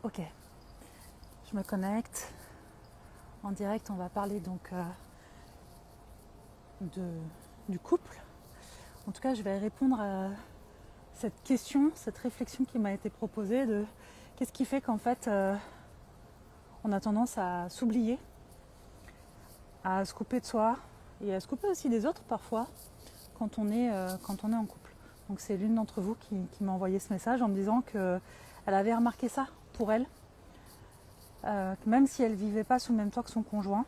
Ok, je me connecte. En direct, on va parler donc du couple. En tout cas, je vais répondre à cette question, cette réflexion qui m'a été proposée de qu'est-ce qui fait qu'en fait, on a tendance à s'oublier, à se couper de soi et à se couper aussi des autres parfois quand on est en couple. Donc c'est l'une d'entre vous qui m'a envoyé ce message en me disant qu'elle avait remarqué ça pour elle, que même si elle ne vivait pas sous le même toit que son conjoint,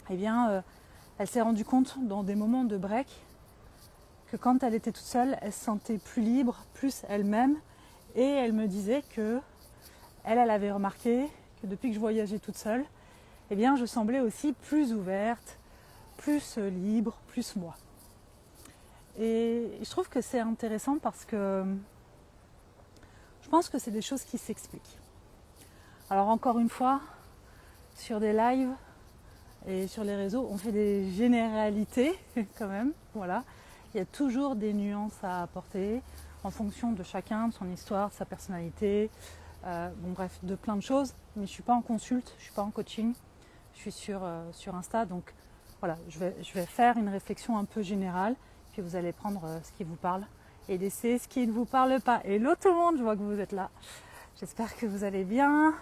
eh bien, elle s'est rendue compte dans des moments de break que quand elle était toute seule, elle se sentait plus libre, plus elle-même. Et elle me disait que elle avait remarqué que depuis que je voyageais toute seule, eh bien, je semblais aussi plus ouverte, plus libre, plus moi. Et je trouve que c'est intéressant parce que je pense que c'est des choses qui s'expliquent. Alors encore une fois, sur des lives et sur les réseaux, on fait des généralités quand même, voilà. Il y a toujours des nuances à apporter en fonction de chacun, de son histoire, de sa personnalité, bref, de plein de choses. Mais je ne suis pas en consulte, je ne suis pas en coaching, je suis sur Insta. Donc voilà, je vais faire une réflexion un peu générale, puis vous allez prendre ce qui vous parle et laisser ce qui ne vous parle pas. Hello tout le monde, je vois que vous êtes là. J'espère que vous allez bien.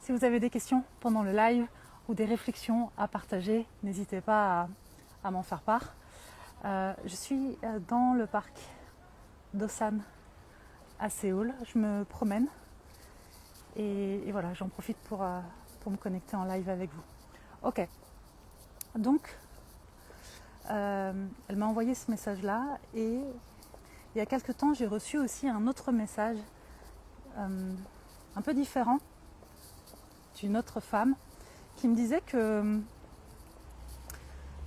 Si vous avez des questions pendant le live ou des réflexions à partager, n'hésitez pas à m'en faire part. Je suis dans le parc d'Osan à Séoul. Je me promène et voilà, j'en profite pour me connecter en live avec vous. Ok, donc elle m'a envoyé ce message-là et il y a quelques temps, j'ai reçu aussi un autre message un peu différent d'une autre femme qui me disait que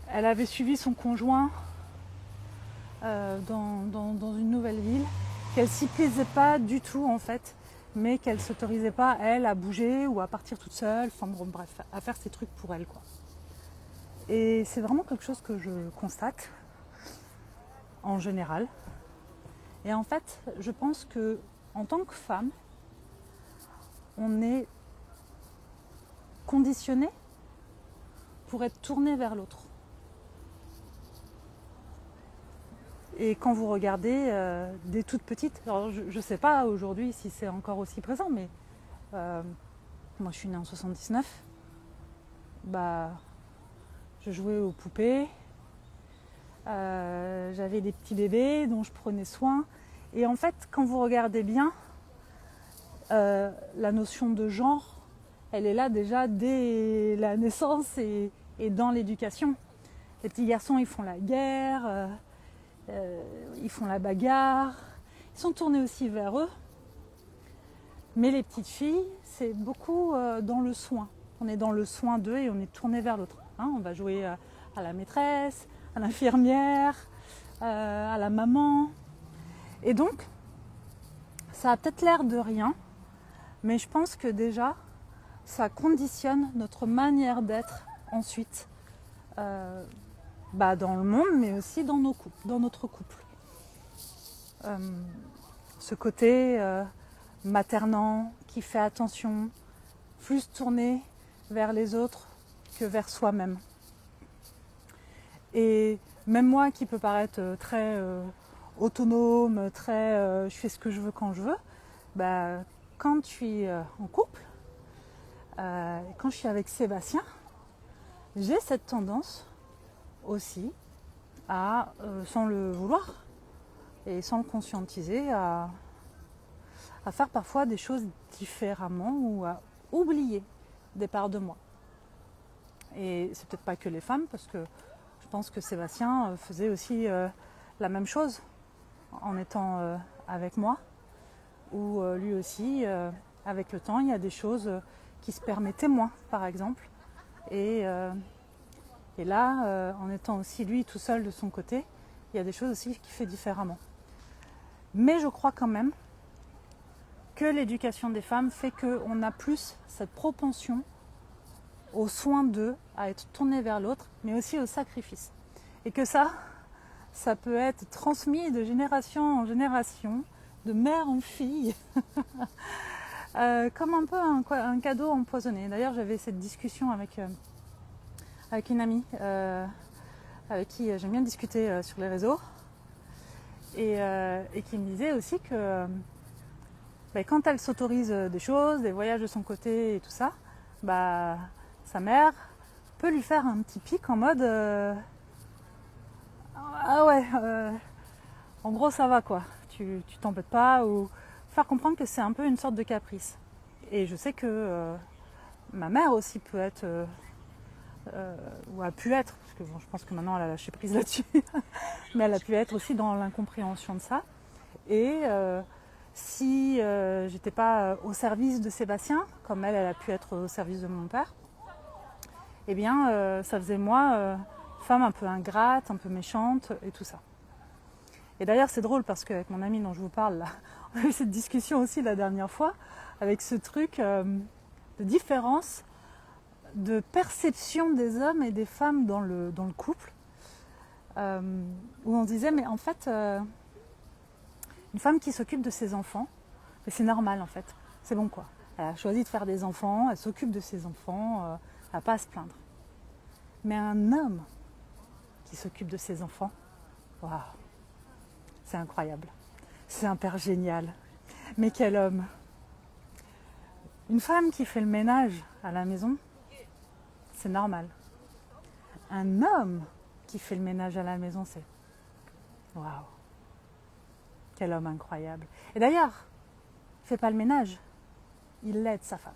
elle avait suivi son conjoint dans une nouvelle ville, qu'elle s'y plaisait pas du tout en fait, mais qu'elle s'autorisait pas elle à bouger ou à partir toute seule, enfin bon, bref, à faire ses trucs pour elle quoi. Et c'est vraiment quelque chose que je constate en général. Et en fait, je pense que en tant que femme, on est conditionné pour être tourné vers l'autre. Et quand vous regardez des toutes petites, alors je ne sais pas aujourd'hui si c'est encore aussi présent, mais moi je suis née en 79, je jouais aux poupées, j'avais des petits bébés dont je prenais soin. Et en fait, quand vous regardez bien, la notion de genre, elle est là déjà dès la naissance et dans l'éducation. Les petits garçons, ils font la guerre, ils font la bagarre, ils sont tournés aussi vers eux. Mais les petites filles, c'est beaucoup dans le soin. On est dans le soin d'eux et on est tourné vers l'autre. On va jouer à la maîtresse, à l'infirmière, à la maman. Et donc, ça a peut-être l'air de rien, mais je pense que déjà, ça conditionne notre manière d'être ensuite dans le monde, mais aussi dans notre couple. Ce côté maternant, qui fait attention, plus tourné vers les autres que vers soi-même. Et même moi qui peux paraître très autonome, très je fais ce que je veux quand je veux, quand je suis en couple, quand je suis avec Sébastien, j'ai cette tendance aussi à, sans le vouloir et sans le conscientiser, à faire parfois des choses différemment ou à oublier des parts de moi. Et c'est peut-être pas que les femmes, parce que je pense que Sébastien faisait aussi la même chose en étant avec moi, où lui aussi, avec le temps, il y a des choses qui se permettaient moins, par exemple. Et là, en étant aussi lui tout seul de son côté, il y a des choses aussi qu'il fait différemment. Mais je crois quand même que l'éducation des femmes fait qu'on a plus cette propension au soin d'eux, à être tourné vers l'autre, mais aussi au sacrifice. Et que ça peut être transmis de génération en génération, de mère en fille, comme un peu un cadeau empoisonné. D'ailleurs, j'avais cette discussion avec une amie avec qui j'aime bien discuter sur les réseaux et qui me disait aussi que quand elle s'autorise des choses, des voyages de son côté et tout ça, sa mère peut lui faire un petit pic en mode ah ouais, en gros ça va quoi, tu t'embêtes pas, ou faire comprendre que c'est un peu une sorte de caprice. Et je sais que ma mère aussi peut être ou a pu être, parce que je pense que maintenant elle a lâché prise là-dessus, mais elle a pu être aussi dans l'incompréhension de ça. Et si j'étais pas au service de Sébastien, comme elle a pu être au service de mon père, eh bien ça faisait moi femme un peu ingrate, un peu méchante et tout ça. Et d'ailleurs c'est drôle parce qu'avec mon ami dont je vous parle là, on a eu cette discussion aussi la dernière fois, avec ce truc de différence de perception des hommes et des femmes dans le couple, où on se disait mais en fait une femme qui s'occupe de ses enfants, mais c'est normal en fait, c'est bon quoi. Elle a choisi de faire des enfants, elle s'occupe de ses enfants, elle n'a pas à se plaindre. Mais un homme qui s'occupe de ses enfants, waouh, c'est incroyable. C'est un père génial. Mais quel homme! Une femme qui fait le ménage à la maison, c'est normal. Un homme qui fait le ménage à la maison, c'est waouh! Quel homme incroyable. Et d'ailleurs, il ne fait pas le ménage, il aide sa femme.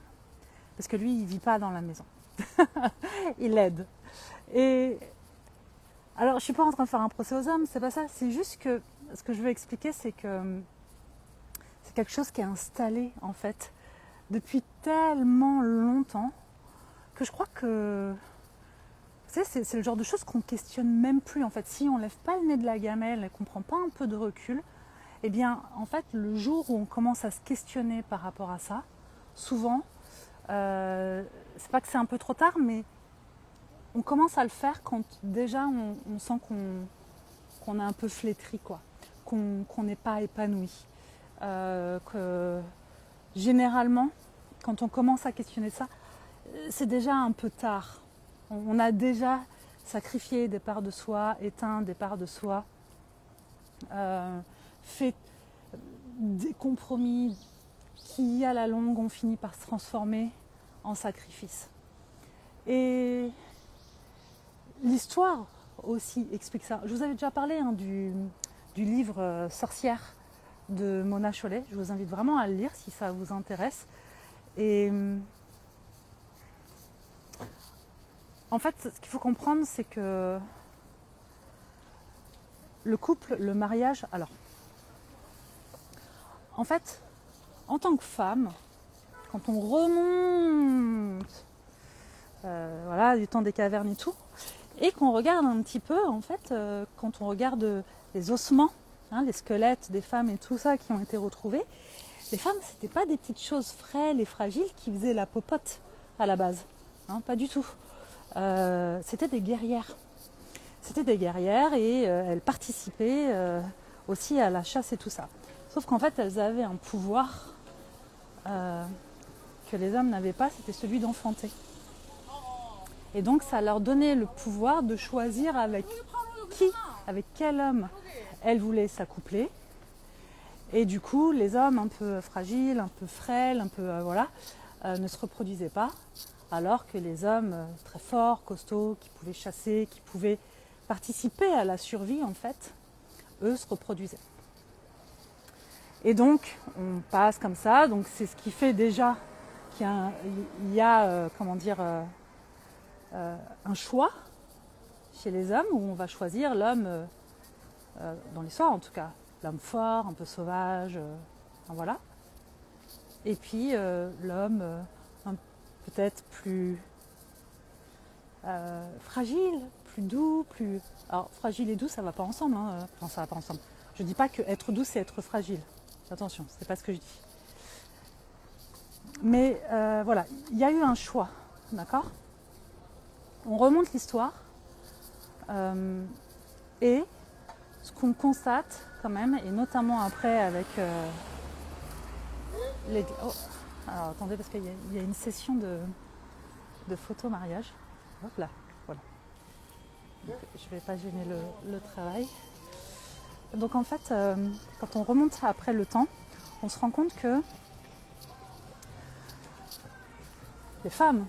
Parce que lui, il ne vit pas dans la maison. Il l'aide. Et alors, je ne suis pas en train de faire un procès aux hommes, c'est pas ça. C'est juste que ce que je veux expliquer, c'est que c'est quelque chose qui est installé, en fait, depuis tellement longtemps, que je crois que vous savez, c'est le genre de choses qu'on ne questionne même plus. En fait, si on ne lève pas le nez de la gamelle et qu'on ne prend pas un peu de recul, eh bien, en fait, le jour où on commence à se questionner par rapport à ça, souvent, c'est pas que c'est un peu trop tard, mais on commence à le faire quand déjà on sent qu'on est un peu flétri, quoi, qu'on n'est pas épanoui. Que généralement, quand on commence à questionner ça, c'est déjà un peu tard. On a déjà sacrifié des parts de soi, éteint des parts de soi, fait des compromis qui, à la longue, ont fini par se transformer en sacrifice. Et l'histoire aussi explique ça. Je vous avais déjà parlé du livre Sorcière de Mona Chollet. Je vous invite vraiment à le lire si ça vous intéresse. Et en fait, ce qu'il faut comprendre, c'est que le couple, le mariage, alors, en fait, en tant que femme, quand on remonte du temps des cavernes et tout, et qu'on regarde un petit peu, en fait, quand on regarde les ossements, les squelettes des femmes et tout ça qui ont été retrouvés, les femmes, c'était pas des petites choses frêles et fragiles qui faisaient la popote à la base, pas du tout. C'était des guerrières. C'était des guerrières et elles participaient aussi à la chasse et tout ça. Sauf qu'en fait, elles avaient un pouvoir que les hommes n'avaient pas, c'était celui d'enfanter. Et donc, ça leur donnait le pouvoir de choisir avec quel homme elles voulaient s'accoupler. Et du coup, les hommes un peu fragiles, un peu frêles, un peu ne se reproduisaient pas, alors que les hommes très forts, costauds, qui pouvaient chasser, qui pouvaient participer à la survie, en fait, eux se reproduisaient. Et donc, on passe comme ça. Donc, c'est ce qui fait déjà qu'il y a un choix chez les hommes où on va choisir l'homme, dans l'histoire en tout cas, l'homme fort, un peu sauvage, voilà. Et puis l'homme peut-être plus fragile, plus doux, plus... Alors fragile et doux, ça va pas ensemble, Enfin, ça va pas ensemble. Je dis pas que être doux, c'est être fragile. Attention, c'est pas ce que je dis. Mais voilà, il y a eu un choix, d'accord ? On remonte l'histoire et ce qu'on constate quand même, et notamment après avec les... Oh, Alors attendez, parce qu'il y a une session de photo mariage. Hop là, voilà. Donc, je ne vais pas gêner le travail. Donc en fait, quand on remonte après le temps, on se rend compte que les femmes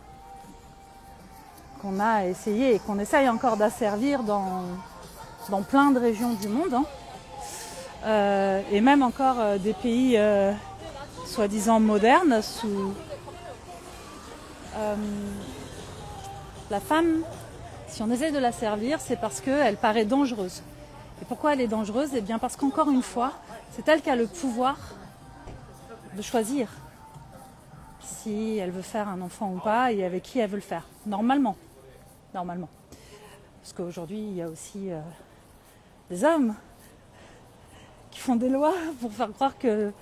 qu'on a essayé et qu'on essaye encore d'asservir dans plein de régions du monde, et même encore des pays soi-disant modernes, la femme, si on essaie de la servir, c'est parce qu'elle paraît dangereuse. Et pourquoi elle est dangereuse ? Eh bien parce qu'encore une fois, c'est elle qui a le pouvoir de choisir si elle veut faire un enfant ou pas et avec qui elle veut le faire. Normalement. Parce qu'aujourd'hui, il y a aussi des hommes qui font des lois pour faire croire que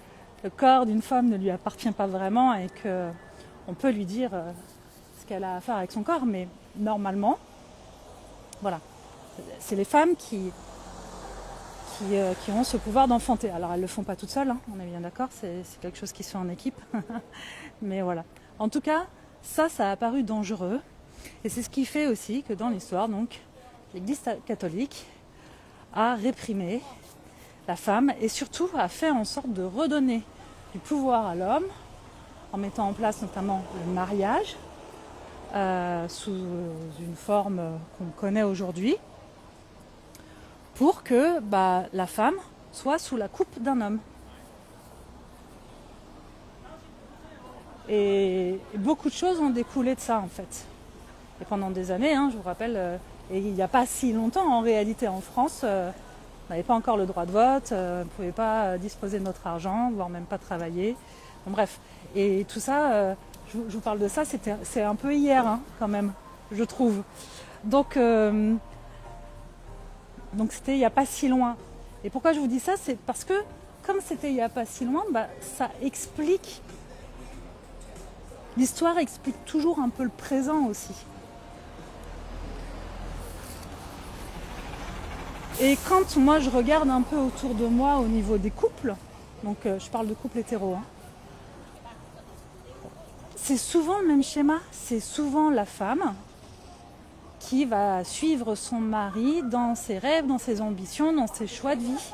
le corps d'une femme ne lui appartient pas vraiment et qu'on peut lui dire ce qu'elle a à faire avec son corps. Mais normalement, voilà, c'est les femmes qui ont ce pouvoir d'enfanter. Alors elles ne le font pas toutes seules, hein, on est bien d'accord, c'est quelque chose qui se fait en équipe. Mais voilà. En tout cas, ça a apparu dangereux. Et c'est ce qui fait aussi que dans l'histoire, donc, l'Église catholique a réprimé la femme et surtout a fait en sorte de redonner du pouvoir à l'homme en mettant en place notamment le mariage sous une forme qu'on connaît aujourd'hui pour que la femme soit sous la coupe d'un homme. Et beaucoup de choses ont découlé de ça en fait. Et pendant des années, je vous rappelle, et il n'y a pas si longtemps en réalité en France, on n'avait pas encore le droit de vote, on ne pouvait pas disposer de notre argent, voire même pas travailler. Bon, bref, et tout ça, je vous parle de ça, c'est un peu hier quand même, je trouve. Donc c'était il n'y a pas si loin. Et pourquoi je vous dis ça ? C'est parce que comme c'était il n'y a pas si loin, ça explique, l'histoire explique toujours un peu le présent aussi. Et quand moi je regarde un peu autour de moi au niveau des couples, donc je parle de couples hétéros, c'est souvent le même schéma, c'est souvent la femme qui va suivre son mari dans ses rêves, dans ses ambitions, dans ses choix de vie.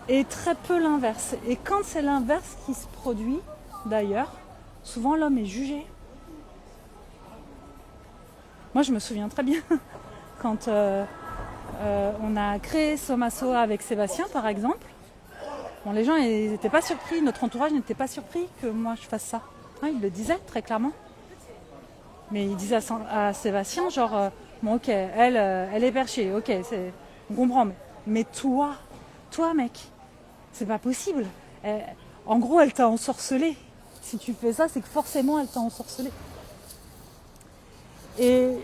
Et très peu l'inverse. Et quand c'est l'inverse qui se produit, d'ailleurs, souvent l'homme est jugé. Moi je me souviens très bien quand on a créé Somaso avec Sébastien par exemple. Bon, les gens n'étaient pas surpris, notre entourage n'était pas surpris que moi je fasse ça. Il le disait très clairement. Mais il disait à Sébastien genre bon ok, elle est perchée, ok, on comprend, mais toi mec, c'est pas possible. En gros elle t'a ensorcelé. Si tu fais ça, c'est que forcément elle t'a ensorcelé. Et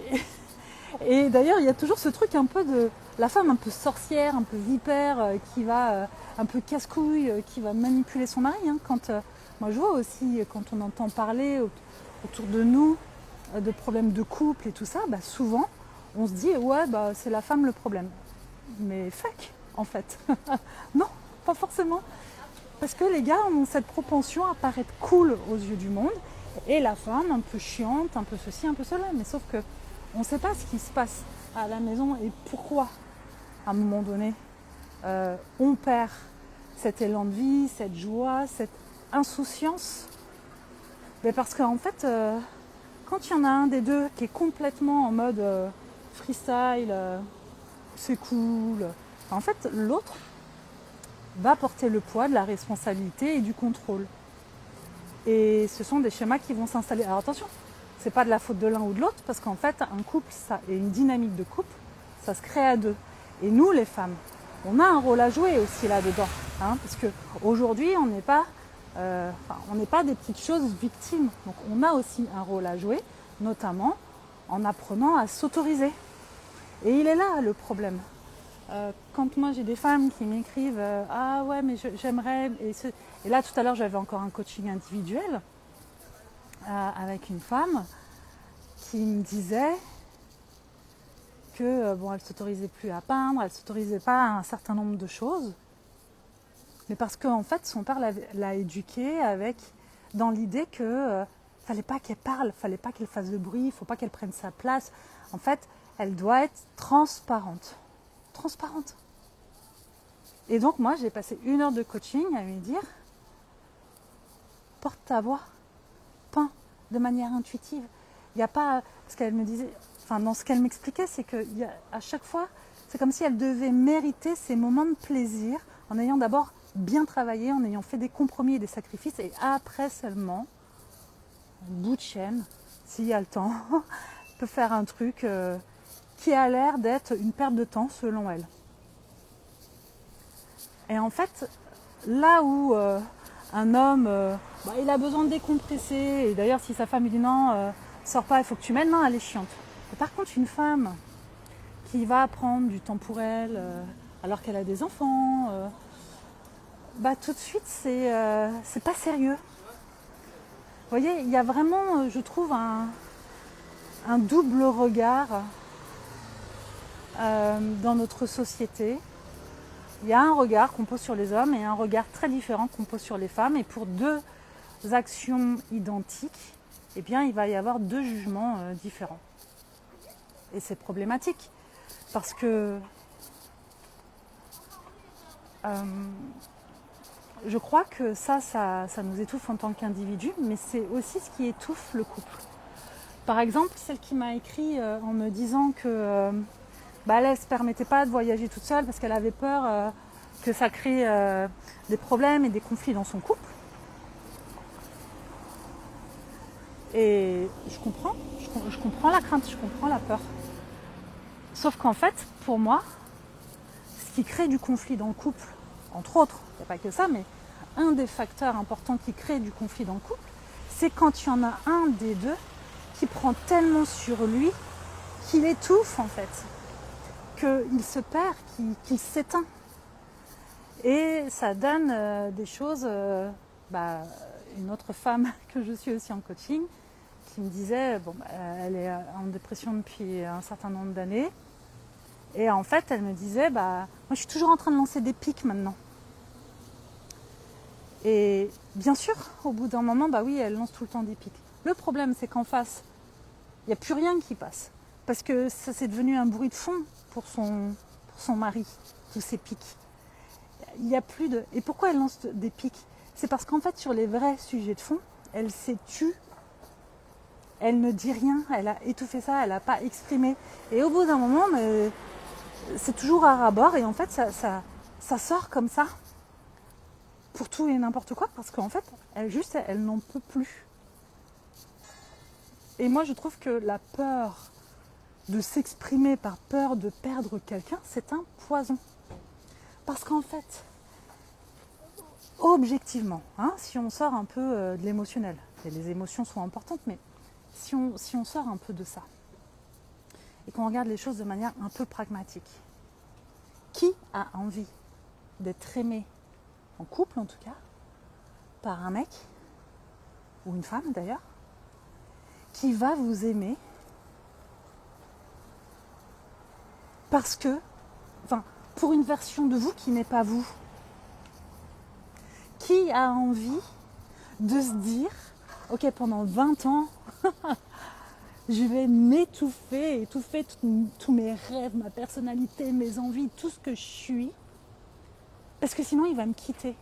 d'ailleurs, il y a toujours ce truc un peu de la femme un peu sorcière, un peu vipère, qui va un peu casse-couille, qui va manipuler son mari. Moi, je vois aussi, quand on entend parler autour de nous de problèmes de couple et tout ça, souvent, on se dit, ouais, c'est la femme le problème. Mais fuck, en fait. Non, pas forcément. Parce que les gars ont cette propension à paraître cool aux yeux du monde, et la femme un peu chiante, un peu ceci, un peu cela. Mais sauf que on ne sait pas ce qui se passe à la maison et pourquoi, à un moment donné, on perd cet élan de vie, cette joie, cette insouciance. Mais parce qu'en fait, quand il y en a un des deux qui est complètement en mode freestyle, c'est cool, en fait, l'autre va porter le poids de la responsabilité et du contrôle. Et ce sont des schémas qui vont s'installer. Alors attention, c'est pas de la faute de l'un ou de l'autre, parce qu'en fait, un couple, ça, et une dynamique de couple, ça se crée à deux. Et nous, les femmes, on a un rôle à jouer aussi là-dedans. Parce qu'aujourd'hui, on n'est pas des petites choses victimes. Donc on a aussi un rôle à jouer, notamment en apprenant à s'autoriser. Et il est là le problème. Quand moi j'ai des femmes qui m'écrivent ah ouais mais j'aimerais et là tout à l'heure j'avais encore un coaching individuel avec une femme qui me disait que elle s'autorisait plus à peindre, elle s'autorisait pas à un certain nombre de choses, mais parce qu'en fait son père l'a éduquée avec dans l'idée que fallait pas qu'elle parle, fallait pas qu'elle fasse de bruit, il faut pas qu'elle prenne sa place. En fait, elle doit être transparente. Transparente. Et donc moi, j'ai passé 1 heure de coaching à lui dire porte ta voix, peins de manière intuitive. Il n'y a pas, ce qu'elle me disait, enfin dans ce qu'elle m'expliquait, c'est qu'à chaque fois, c'est comme si elle devait mériter ces moments de plaisir en ayant d'abord bien travaillé, en ayant fait des compromis et des sacrifices, et après seulement, un bout de chaîne, s'il y a le temps, peut faire un truc qui a l'air d'être une perte de temps selon elle. Et en fait, là où un homme, il a besoin de décompresser, et d'ailleurs si sa femme lui dit non, sors pas, il faut que tu m'aides, non, elle est chiante. Et par contre, une femme qui va prendre du temps pour elle, alors qu'elle a des enfants, tout de suite, c'est pas sérieux. Vous voyez, il y a vraiment, je trouve, un double regard dans notre société. Il y a un regard qu'on pose sur les hommes et un regard très différent qu'on pose sur les femmes. Et pour 2 actions identiques, eh bien, il va y avoir 2 jugements différents. Et c'est problématique parce que je crois que ça nous étouffe en tant qu'individu, mais c'est aussi ce qui étouffe le couple. Par exemple, celle qui m'a écrit en me disant que elle ne se permettait pas de voyager toute seule parce qu'elle avait peur que ça crée des problèmes et des conflits dans son couple. Et je comprends la crainte, je comprends la peur. Sauf qu'en fait, pour moi, ce qui crée du conflit dans le couple, entre autres, il n'y a pas que ça, mais un des facteurs importants qui crée du conflit dans le couple, c'est quand il y en a un des deux qui prend tellement sur lui qu'il étouffe en fait, qu'il se perd, qu'il s'éteint. Et ça donne des choses, une autre femme que je suis aussi en coaching, qui me disait, elle est en dépression depuis un certain nombre d'années, et en fait elle me disait, moi je suis toujours en train de lancer des pics maintenant. Et bien sûr, au bout d'un moment, oui, elle lance tout le temps des pics. Le problème, c'est qu'en face, il n'y a plus rien qui passe. Parce que ça c'est devenu un bruit de fond pour son mari, tous ces pics. Il n'y a plus de... Et pourquoi elle lance des pics ? C'est parce qu'en fait, sur les vrais sujets de fond, elle s'est tue. Elle ne dit rien, elle a étouffé ça, elle n'a pas exprimé. Et au bout d'un moment, c'est toujours à ras-bord. Et en fait, ça sort comme ça. Pour tout et n'importe quoi, parce qu'en fait, elle n'en peut plus. Et moi, je trouve que la peur de s'exprimer par peur de perdre quelqu'un, c'est un poison. Parce qu'en fait, objectivement, si on sort un peu de l'émotionnel, et les émotions sont importantes, mais si on sort un peu de ça, et qu'on regarde les choses de manière un peu pragmatique, qui a envie d'être aimé en couple en tout cas, par un mec, ou une femme d'ailleurs, qui va vous aimer parce que, pour une version de vous qui n'est pas vous. Qui a envie de se dire, ok, pendant 20 ans, je vais m'étouffer, étouffer tous mes rêves, ma personnalité, mes envies, tout ce que je suis, parce que sinon il va me quitter.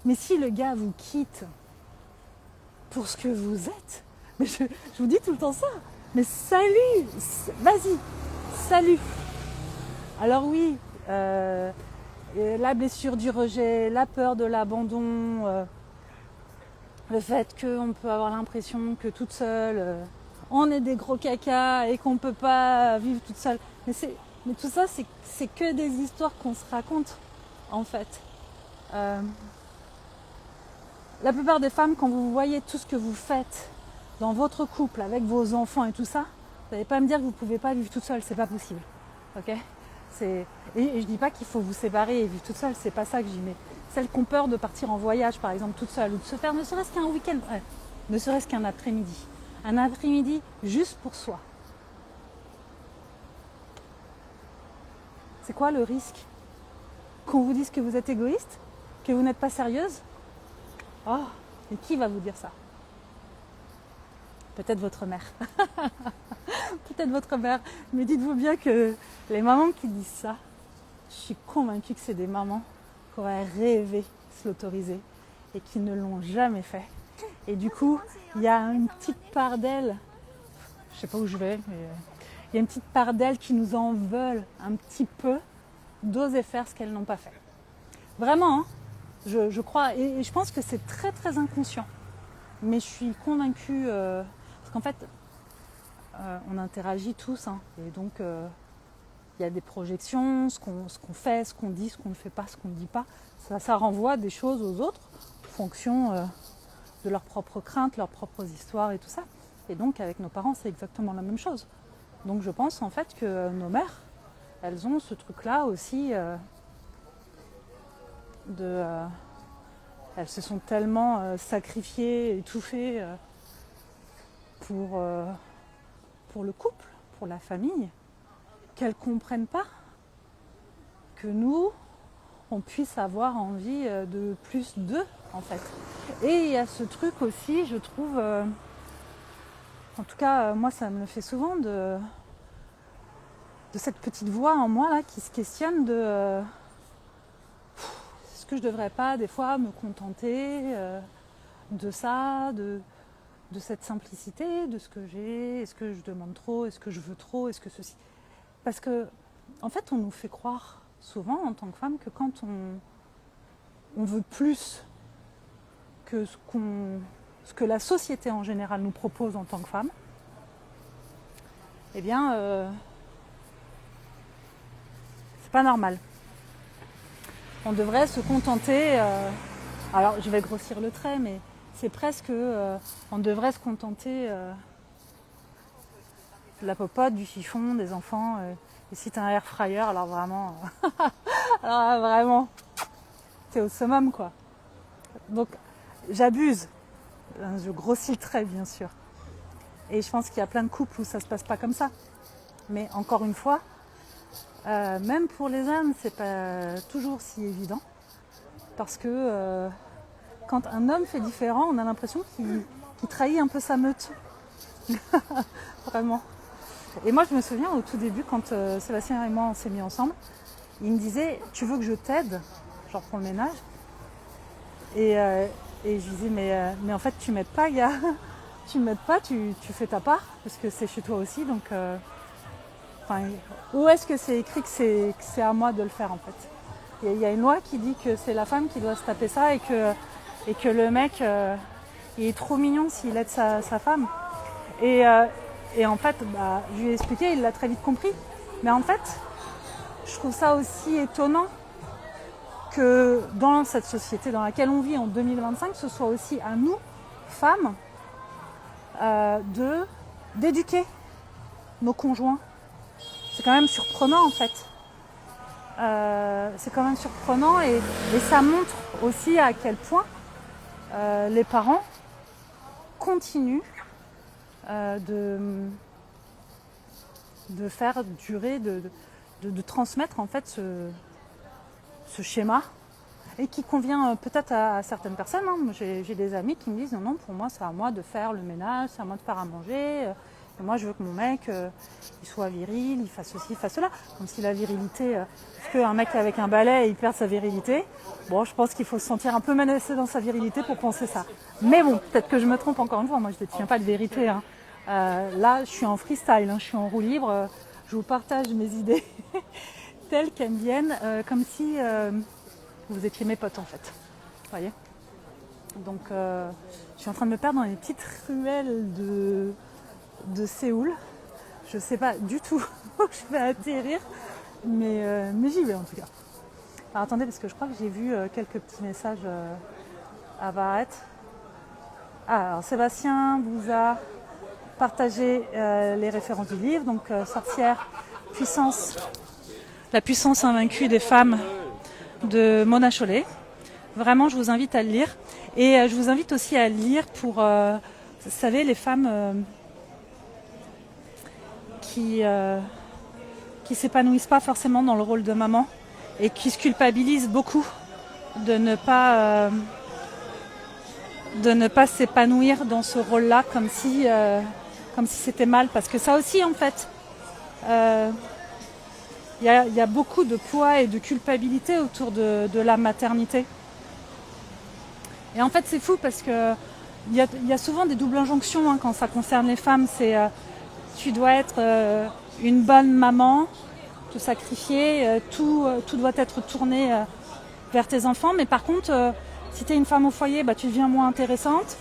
Mais si le gars vous quitte pour ce que vous êtes, mais je vous dis tout le temps ça, mais salut, vas-y, salut. Alors oui, la blessure du rejet, la peur de l'abandon, le fait qu'on peut avoir l'impression que toute seule, on est des gros caca et qu'on ne peut pas vivre toute seule. Mais tout ça, c'est que des histoires qu'on se raconte, en fait. La plupart des femmes, quand vous voyez tout ce que vous faites dans votre couple, avec vos enfants et tout ça, vous n'allez pas me dire que vous ne pouvez pas vivre toute seule, c'est pas possible. Ok ? Et je dis pas qu'il faut vous séparer et vivre toute seule, c'est pas ça que je dis, mais celles qui ont peur de partir en voyage, par exemple, toute seule, ou de se faire ne serait-ce qu'un week-end, ne serait-ce qu'un après-midi. Un après-midi juste pour soi. C'est quoi le risque ? Qu'on vous dise que vous êtes égoïste ? Que vous n'êtes pas sérieuse ? Oh, Mais qui va vous dire ça? Peut-être votre mère. Peut-être votre mère. Mais dites-vous bien que les mamans qui disent ça, je suis convaincue que c'est des mamans qui auraient rêvé de se l'autoriser et qui ne l'ont jamais fait. Et du coup, il y a une petite part d'elles, je ne sais pas où je vais, mais il y a une petite part d'elles qui nous en veulent un petit peu d'oser faire ce qu'elles n'ont pas fait. Vraiment, hein, je crois, et je pense que c'est très très inconscient. Mais je suis convaincue, parce qu'en fait, on interagit tous, hein, et donc il y a des projections, ce qu'on fait, ce qu'on dit, ce qu'on ne fait pas, ce qu'on ne dit pas. Ça renvoie des choses aux autres, en fonction de leurs propres craintes, leurs propres histoires et tout ça. Et donc avec nos parents, c'est exactement la même chose. Donc je pense en fait que nos mères, elles ont ce truc-là aussi elles se sont tellement sacrifiées, étouffées pour le couple, pour la famille, qu'elles ne comprennent pas que nous, on puisse avoir envie de plus d'eux, en fait. Et il y a ce truc aussi, je trouve, en tout cas, moi, ça me le fait souvent, de cette petite voix en moi là, qui se questionne de est-ce que je ne devrais pas, des fois, me contenter de ça, de cette simplicité, de ce que j'ai, est-ce que je demande trop, est-ce que je veux trop, est-ce que ceci... Parce que, en fait, on nous fait croire souvent, en tant que femme, que quand on veut plus que ce que la société en général nous propose en tant que femme, eh bien, c'est pas normal. On devrait se contenter... alors, je vais grossir le trait, mais c'est presque... on devrait se contenter de la popote, du chiffon, des enfants. Et si t'as un air fryer, alors vraiment... alors vraiment, t'es au summum, quoi. Donc, j'abuse. Je grossis le trait, bien sûr. Et je pense qu'il y a plein de couples où ça se passe pas comme ça. Mais encore une fois, même pour les hommes, c'est pas toujours si évident. Parce que quand un homme fait différent, on a l'impression qu'il trahit un peu sa meute. Vraiment. Et moi, je me souviens au tout début, quand Sébastien et moi on s'est mis ensemble, il me disait « Tu veux que je t'aide ?» genre pour le ménage. Et je disais mais en fait, tu m'aides pas, gars. Tu m'aides pas, tu fais ta part, parce que c'est chez toi aussi. Donc, où est-ce que c'est écrit que c'est à moi de le faire, en fait? Il y a une loi qui dit que c'est la femme qui doit se taper ça et que le mec, il est trop mignon s'il aide sa femme. Et en fait, je lui ai expliqué, il l'a très vite compris. Mais en fait, je trouve ça aussi étonnant que dans cette société dans laquelle on vit en 2025, ce soit aussi à nous, femmes, d'éduquer nos conjoints. C'est quand même surprenant, en fait. C'est quand même surprenant et ça montre aussi à quel point les parents continuent de faire durer, de transmettre en fait ce schéma et qui convient peut-être à certaines personnes. Hein. J'ai des amis qui me disent non, pour moi c'est à moi de faire le ménage, c'est à moi de faire à manger. Et moi je veux que mon mec il soit viril, il fasse ceci, il fasse cela. Comme si la virilité, est-ce qu'un mec avec un balai il perd sa virilité? Bon, je pense qu'il faut se sentir un peu menacé dans sa virilité pour penser ça. Mais bon, peut-être que je me trompe encore une fois, moi je ne détiens pas de vérité. Hein. Là je suis en freestyle, hein, je suis en roue libre, je vous partage mes idées telles qu'elles me viennent, comme si vous étiez mes potes en fait. Vous voyez? Donc je suis en train de me perdre dans les petites ruelles de Séoul. Je ne sais pas du tout où je vais atterrir, mais j'y vais en tout cas. Alors attendez, parce que je crois que j'ai vu quelques petits messages apparaître. Alors Sébastien vous a partagé les références du livre, donc Sorcière, puissance, la puissance invaincue des femmes de Mona Chollet. Vraiment, je vous invite à le lire. Et je vous invite aussi à le lire pour, vous savez, les femmes qui s'épanouissent pas forcément dans le rôle de maman et qui se culpabilisent beaucoup de ne pas de ne pas s'épanouir dans ce rôle-là comme si c'était mal. Parce que ça aussi, en fait, il y a beaucoup de poids et de culpabilité autour de la maternité. Et en fait, c'est fou parce que il y a souvent des doubles injonctions quand ça concerne les femmes. C'est tu dois être une bonne maman, te sacrifier, tout doit être tourné vers tes enfants. Mais par contre, si tu es une femme au foyer, tu deviens moins intéressante.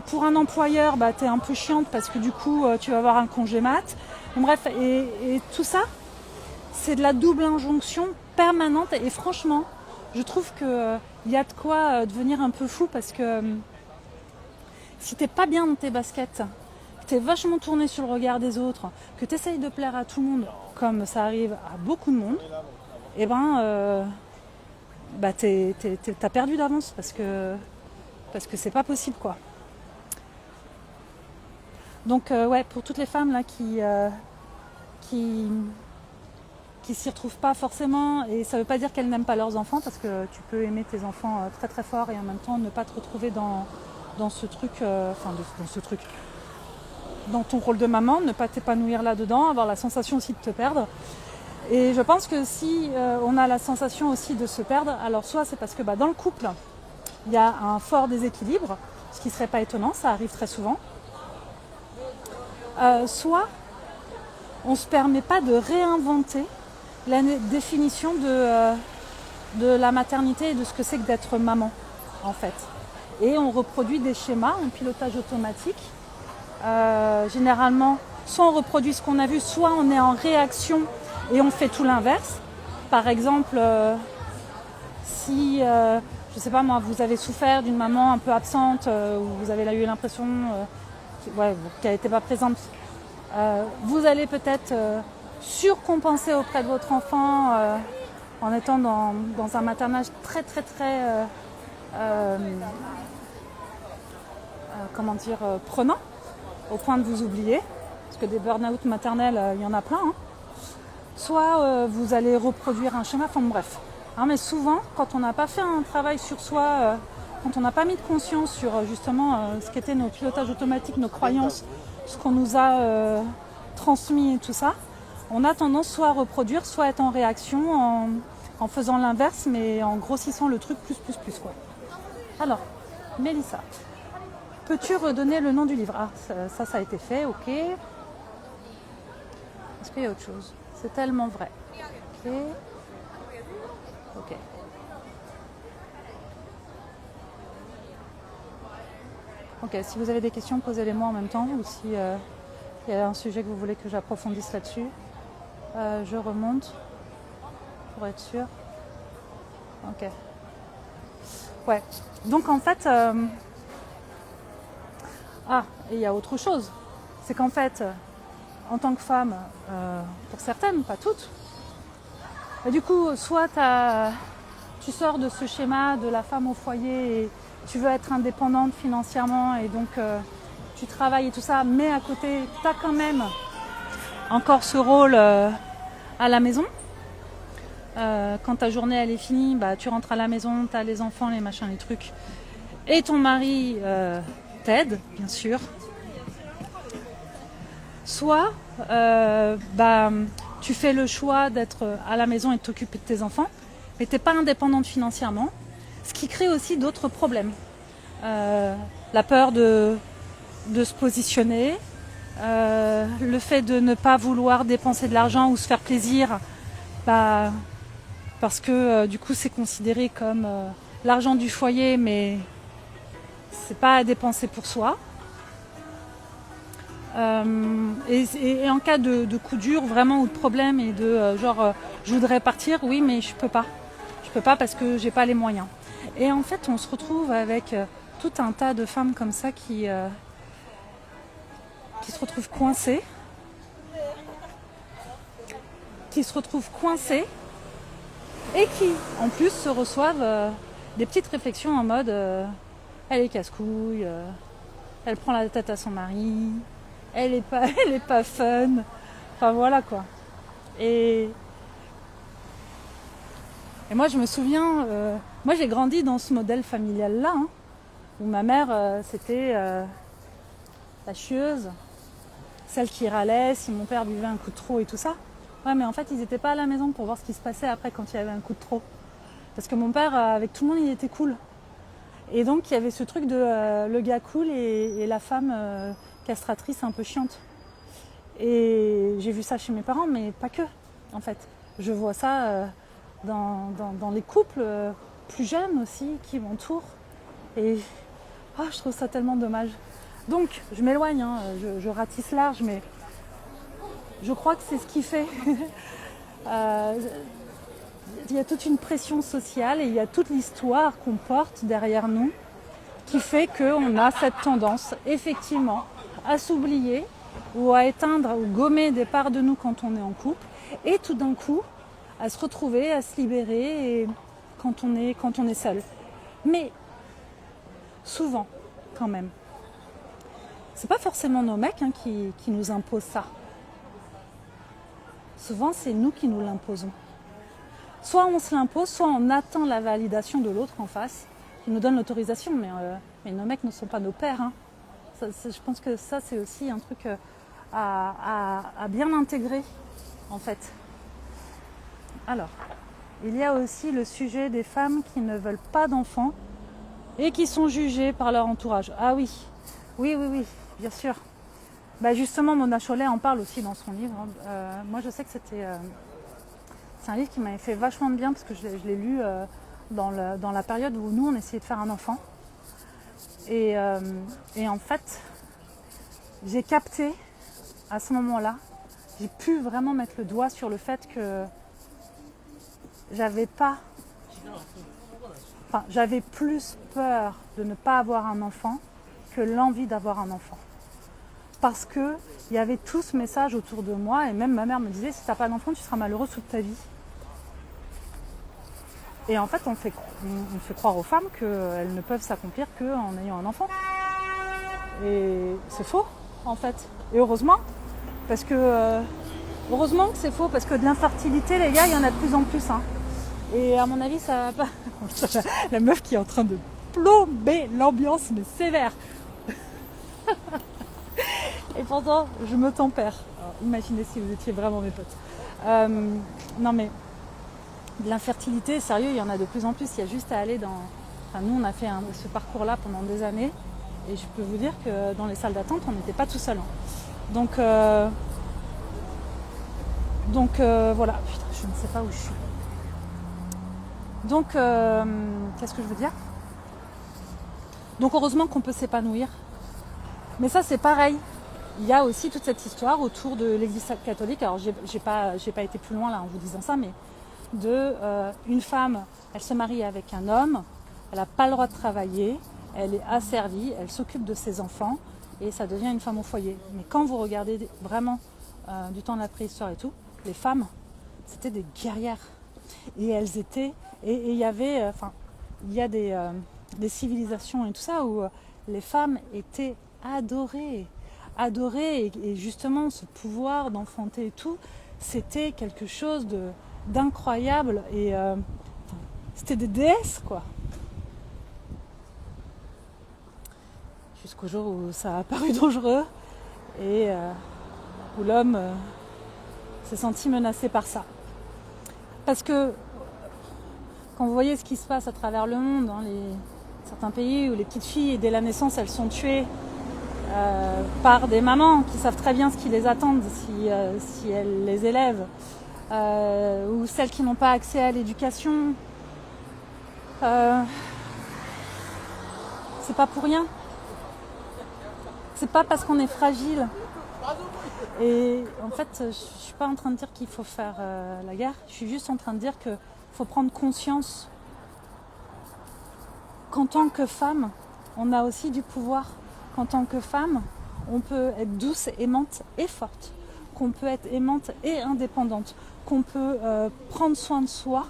Pour un employeur, tu es un peu chiante parce que du coup, tu vas avoir un congé mat. Donc, bref, et tout ça, c'est de la double injonction permanente. Et franchement, je trouve qu'il y a de quoi devenir un peu fou parce que si t'es pas bien dans tes baskets, que t'es vachement tourné sur le regard des autres, que t'essayes de plaire à tout le monde, comme ça arrive à beaucoup de monde, et t'as perdu d'avance parce que c'est pas possible, quoi. Donc pour toutes les femmes là qui s'y retrouvent pas forcément, et ça veut pas dire qu'elles n'aiment pas leurs enfants, parce que tu peux aimer tes enfants très très fort et en même temps ne pas te retrouver dans ce truc, dans ton rôle de maman, ne pas t'épanouir là-dedans, avoir la sensation aussi de te perdre. Et je pense que si on a la sensation aussi de se perdre, alors soit c'est parce que dans le couple, il y a un fort déséquilibre, ce qui serait pas étonnant, ça arrive très souvent. Soit on ne se permet pas de réinventer la définition de la maternité et de ce que c'est que d'être maman, en fait. Et on reproduit des schémas en pilotage automatique. Généralement, soit on reproduit ce qu'on a vu, soit on est en réaction et on fait tout l'inverse. Par exemple, si, je sais pas moi, vous avez souffert d'une maman un peu absente, ou vous avez eu l'impression qu'elle n'était pas présente, vous allez peut-être surcompenser auprès de votre enfant en étant dans un maternage très très très prenant, au point de vous oublier, parce que des burn-out maternels, il y en a plein, hein. Soit vous allez reproduire un schéma, enfin bref. Hein, mais souvent, quand on n'a pas fait un travail sur soi, quand on n'a pas mis de conscience sur justement ce qu'étaient nos pilotages automatiques, nos croyances, ce qu'on nous a transmis et tout ça, on a tendance soit à reproduire, soit à être en réaction en faisant l'inverse, mais en grossissant le truc plus, quoi. Alors, Mélissa, peux-tu redonner le nom du livre? Ah, ça a été fait, ok. Est-ce qu'il y a autre chose? C'est tellement vrai. Ok. Ok. Ok, si vous avez des questions, posez-les-moi en même temps, ou si il y a un sujet que vous voulez que j'approfondisse là-dessus. Je remonte pour être sûre. Ok. Ouais. Donc en fait, et il y a autre chose. C'est qu'en fait, en tant que femme, pour certaines, pas toutes, et du coup, soit tu sors de ce schéma de la femme au foyer et tu veux être indépendante financièrement et donc tu travailles et tout ça, mais à côté, tu as quand même encore ce rôle à la maison. Quand ta journée elle est finie, tu rentres à la maison, tu as les enfants, les machins, les trucs. Et ton mari t'aide, bien sûr. Soit tu fais le choix d'être à la maison et de t'occuper de tes enfants, mais tu n'es pas indépendante financièrement, ce qui crée aussi d'autres problèmes. La peur de se positionner, le fait de ne pas vouloir dépenser de l'argent ou se faire plaisir, parce que du coup c'est considéré comme l'argent du foyer, mais c'est pas à dépenser pour soi. Et en cas de coup dur vraiment, ou de problème, et de je voudrais partir, oui, mais je peux pas parce que j'ai pas les moyens. Et en fait on se retrouve avec tout un tas de femmes comme ça qui se retrouvent coincées, et qui en plus se reçoivent des petites réflexions en mode elle est casse-couille, elle prend la tête à son mari, elle est pas fun, enfin voilà quoi. Et moi je me souviens, moi j'ai grandi dans ce modèle familial là, hein. où ma mère, c'était la chieuse, celle qui râlait si mon père buvait un coup de trop et tout ça. Ouais, mais en fait, ils n'étaient pas à la maison pour voir ce qui se passait après quand il y avait un coup de trop. Parce que mon père, avec tout le monde, il était cool. Et donc, il y avait ce truc de le gars cool et la femme castratrice un peu chiante. Et j'ai vu ça chez mes parents, mais pas que, en fait. Je vois ça dans les couples plus jeunes aussi qui m'entourent. Et je trouve ça tellement dommage. Donc, je m'éloigne, hein, je ratisse large, mais je crois que c'est ce qui fait. Il y a toute une pression sociale et il y a toute l'histoire qu'on porte derrière nous qui fait qu'on a cette tendance, effectivement, à s'oublier ou à éteindre ou gommer des parts de nous quand on est en couple et tout d'un coup à se retrouver, à se libérer quand on est seul. Mais souvent, quand même, c'est pas forcément nos mecs qui nous imposent ça. Souvent, c'est nous qui nous l'imposons. Soit on se l'impose, soit on attend la validation de l'autre en face, qui nous donne l'autorisation. Mais nos mecs ne sont pas nos pères. Hein. Je pense que ça, c'est aussi un truc à bien intégrer, en fait. Alors, il y a aussi le sujet des femmes qui ne veulent pas d'enfants et qui sont jugées par leur entourage. Ah oui, oui, bien sûr. Bah justement, Mona Chollet en parle aussi dans son livre. Moi, je sais que c'est un livre qui m'avait fait vachement de bien parce que je l'ai lu dans la période où nous, on essayait de faire un enfant. Et en fait, j'ai capté à ce moment-là, j'ai pu vraiment mettre le doigt sur le fait que j'avais plus peur de ne pas avoir un enfant que l'envie d'avoir un enfant. Parce qu'il y avait tout ce message autour de moi, et même ma mère me disait, si tu n'as pas d'enfant, tu seras malheureux toute ta vie. Et en fait, on fait croire aux femmes qu'elles ne peuvent s'accomplir qu'en ayant un enfant. Et c'est faux, en fait. Et heureusement, parce que heureusement que c'est faux, parce que de l'infertilité, les gars, il y en a de plus en plus. Hein. Et à mon avis, ça va pas. La meuf qui est en train de plomber l'ambiance, mais sévère. Et pourtant, je me tempère. Alors, imaginez si vous étiez vraiment mes potes. Non mais, de l'infertilité, sérieux, il y en a de plus en plus. Il y a juste à aller dans... Enfin, nous, on a fait ce parcours-là pendant des années. Et je peux vous dire que dans les salles d'attente, on n'était pas tout seul. Hein. Donc voilà. Putain, je ne sais pas où je suis. Donc, qu'est-ce que je veux dire ? Donc, heureusement qu'on peut s'épanouir. Mais ça, c'est pareil. Il y a aussi toute cette histoire autour de l'Église catholique. Alors, j'ai pas été plus loin là en vous disant ça, mais une femme, elle se marie avec un homme, elle n'a pas le droit de travailler, elle est asservie, elle s'occupe de ses enfants et ça devient une femme au foyer. Mais quand vous regardez vraiment du temps de la préhistoire et tout, les femmes, c'était des guerrières. Et elles étaient... Et il y avait... il y a des civilisations et tout ça où les femmes étaient adorées. Et justement, ce pouvoir d'enfanter et tout, c'était quelque chose d'incroyable. Et c'était des déesses, quoi. Jusqu'au jour où ça a paru dangereux et où l'homme s'est senti menacé par ça. Parce que quand vous voyez ce qui se passe à travers le monde, hein, certains pays où les petites filles, dès la naissance, elles sont tuées par des mamans qui savent très bien ce qui les attend si elles les élèvent, ou celles qui n'ont pas accès à l'éducation, c'est pas pour rien. C'est pas parce qu'on est fragile. Et en fait, je suis pas en train de dire qu'il faut faire la guerre. Je suis juste en train de dire qu'il faut prendre conscience qu'en tant que femme, on a aussi du pouvoir. Qu'en tant que femme, on peut être douce, aimante et forte. Qu'on peut être aimante et indépendante. Qu'on peut prendre soin de soi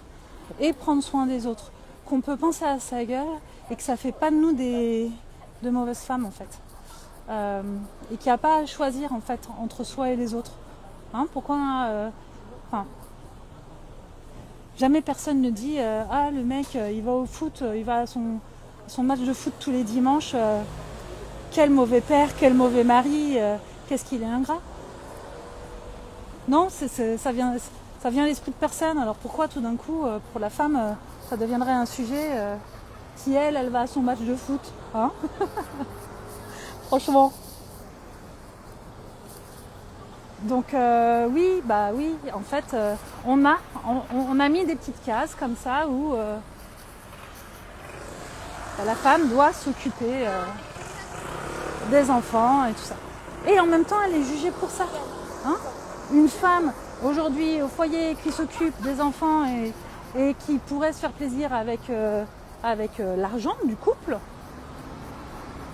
et prendre soin des autres. Qu'on peut penser à sa gueule et que ça fait pas de nous de mauvaises femmes en fait. Et qu'il n'y a pas à choisir en fait entre soi et les autres. Hein, pourquoi jamais personne ne dit ah le mec il va au foot, il va à son match de foot tous les dimanches, quel mauvais père, quel mauvais mari, qu'est-ce qu'il est ingrat. Non, ça vient à l'esprit de personne. Alors pourquoi tout d'un coup, pour la femme, ça deviendrait un sujet si elle va à son match de foot, hein? Franchement. Donc oui, en fait, on a mis des petites cases comme ça où la femme doit s'occuper des enfants et tout ça. Et en même temps, elle est jugée pour ça. Hein? Une femme, aujourd'hui, au foyer, qui s'occupe des enfants et qui pourrait se faire plaisir avec l'argent du couple,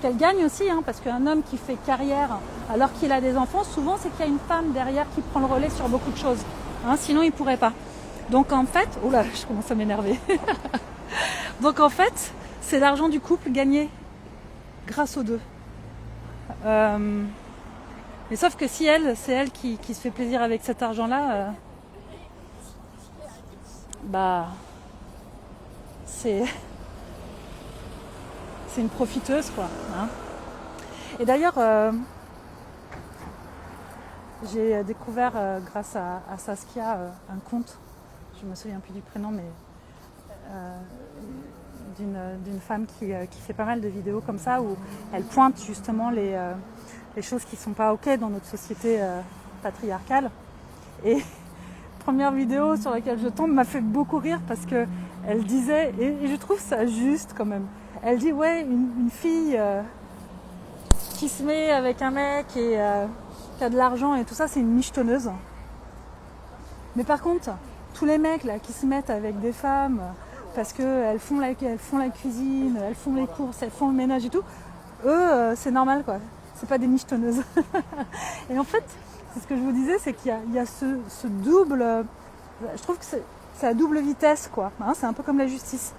qu'elle gagne aussi, hein, parce qu'un homme qui fait carrière alors qu'il a des enfants, souvent c'est qu'il y a une femme derrière qui prend le relais sur beaucoup de choses. Hein, sinon, il ne pourrait pas. Donc en fait, oula, je commence à m'énerver. Donc en fait, c'est l'argent du couple gagné grâce aux deux. Mais sauf que si c'est elle qui se fait plaisir avec cet argent-là, c'est une profiteuse, quoi. Hein. Et d'ailleurs, j'ai découvert grâce à Saskia un compte, je me souviens plus du prénom, mais d'une femme qui fait pas mal de vidéos comme ça, où elle pointe justement les choses qui sont pas ok dans notre société patriarcale. Et première vidéo sur laquelle je tombe m'a fait beaucoup rire parce que elle disait, et je trouve ça juste quand même, elle dit ouais, une fille qui se met avec un mec et qui a de l'argent et tout ça, c'est une michetonneuse. Mais par contre, tous les mecs là qui se mettent avec des femmes parce qu'elles font la cuisine, elles font les courses, elles font le ménage et tout, eux, c'est normal, quoi. C'est pas des michetonneuses. Et en fait, c'est ce que je vous disais, c'est qu'il y a ce double... Je trouve que c'est à double vitesse, quoi. Hein, c'est un peu comme la justice.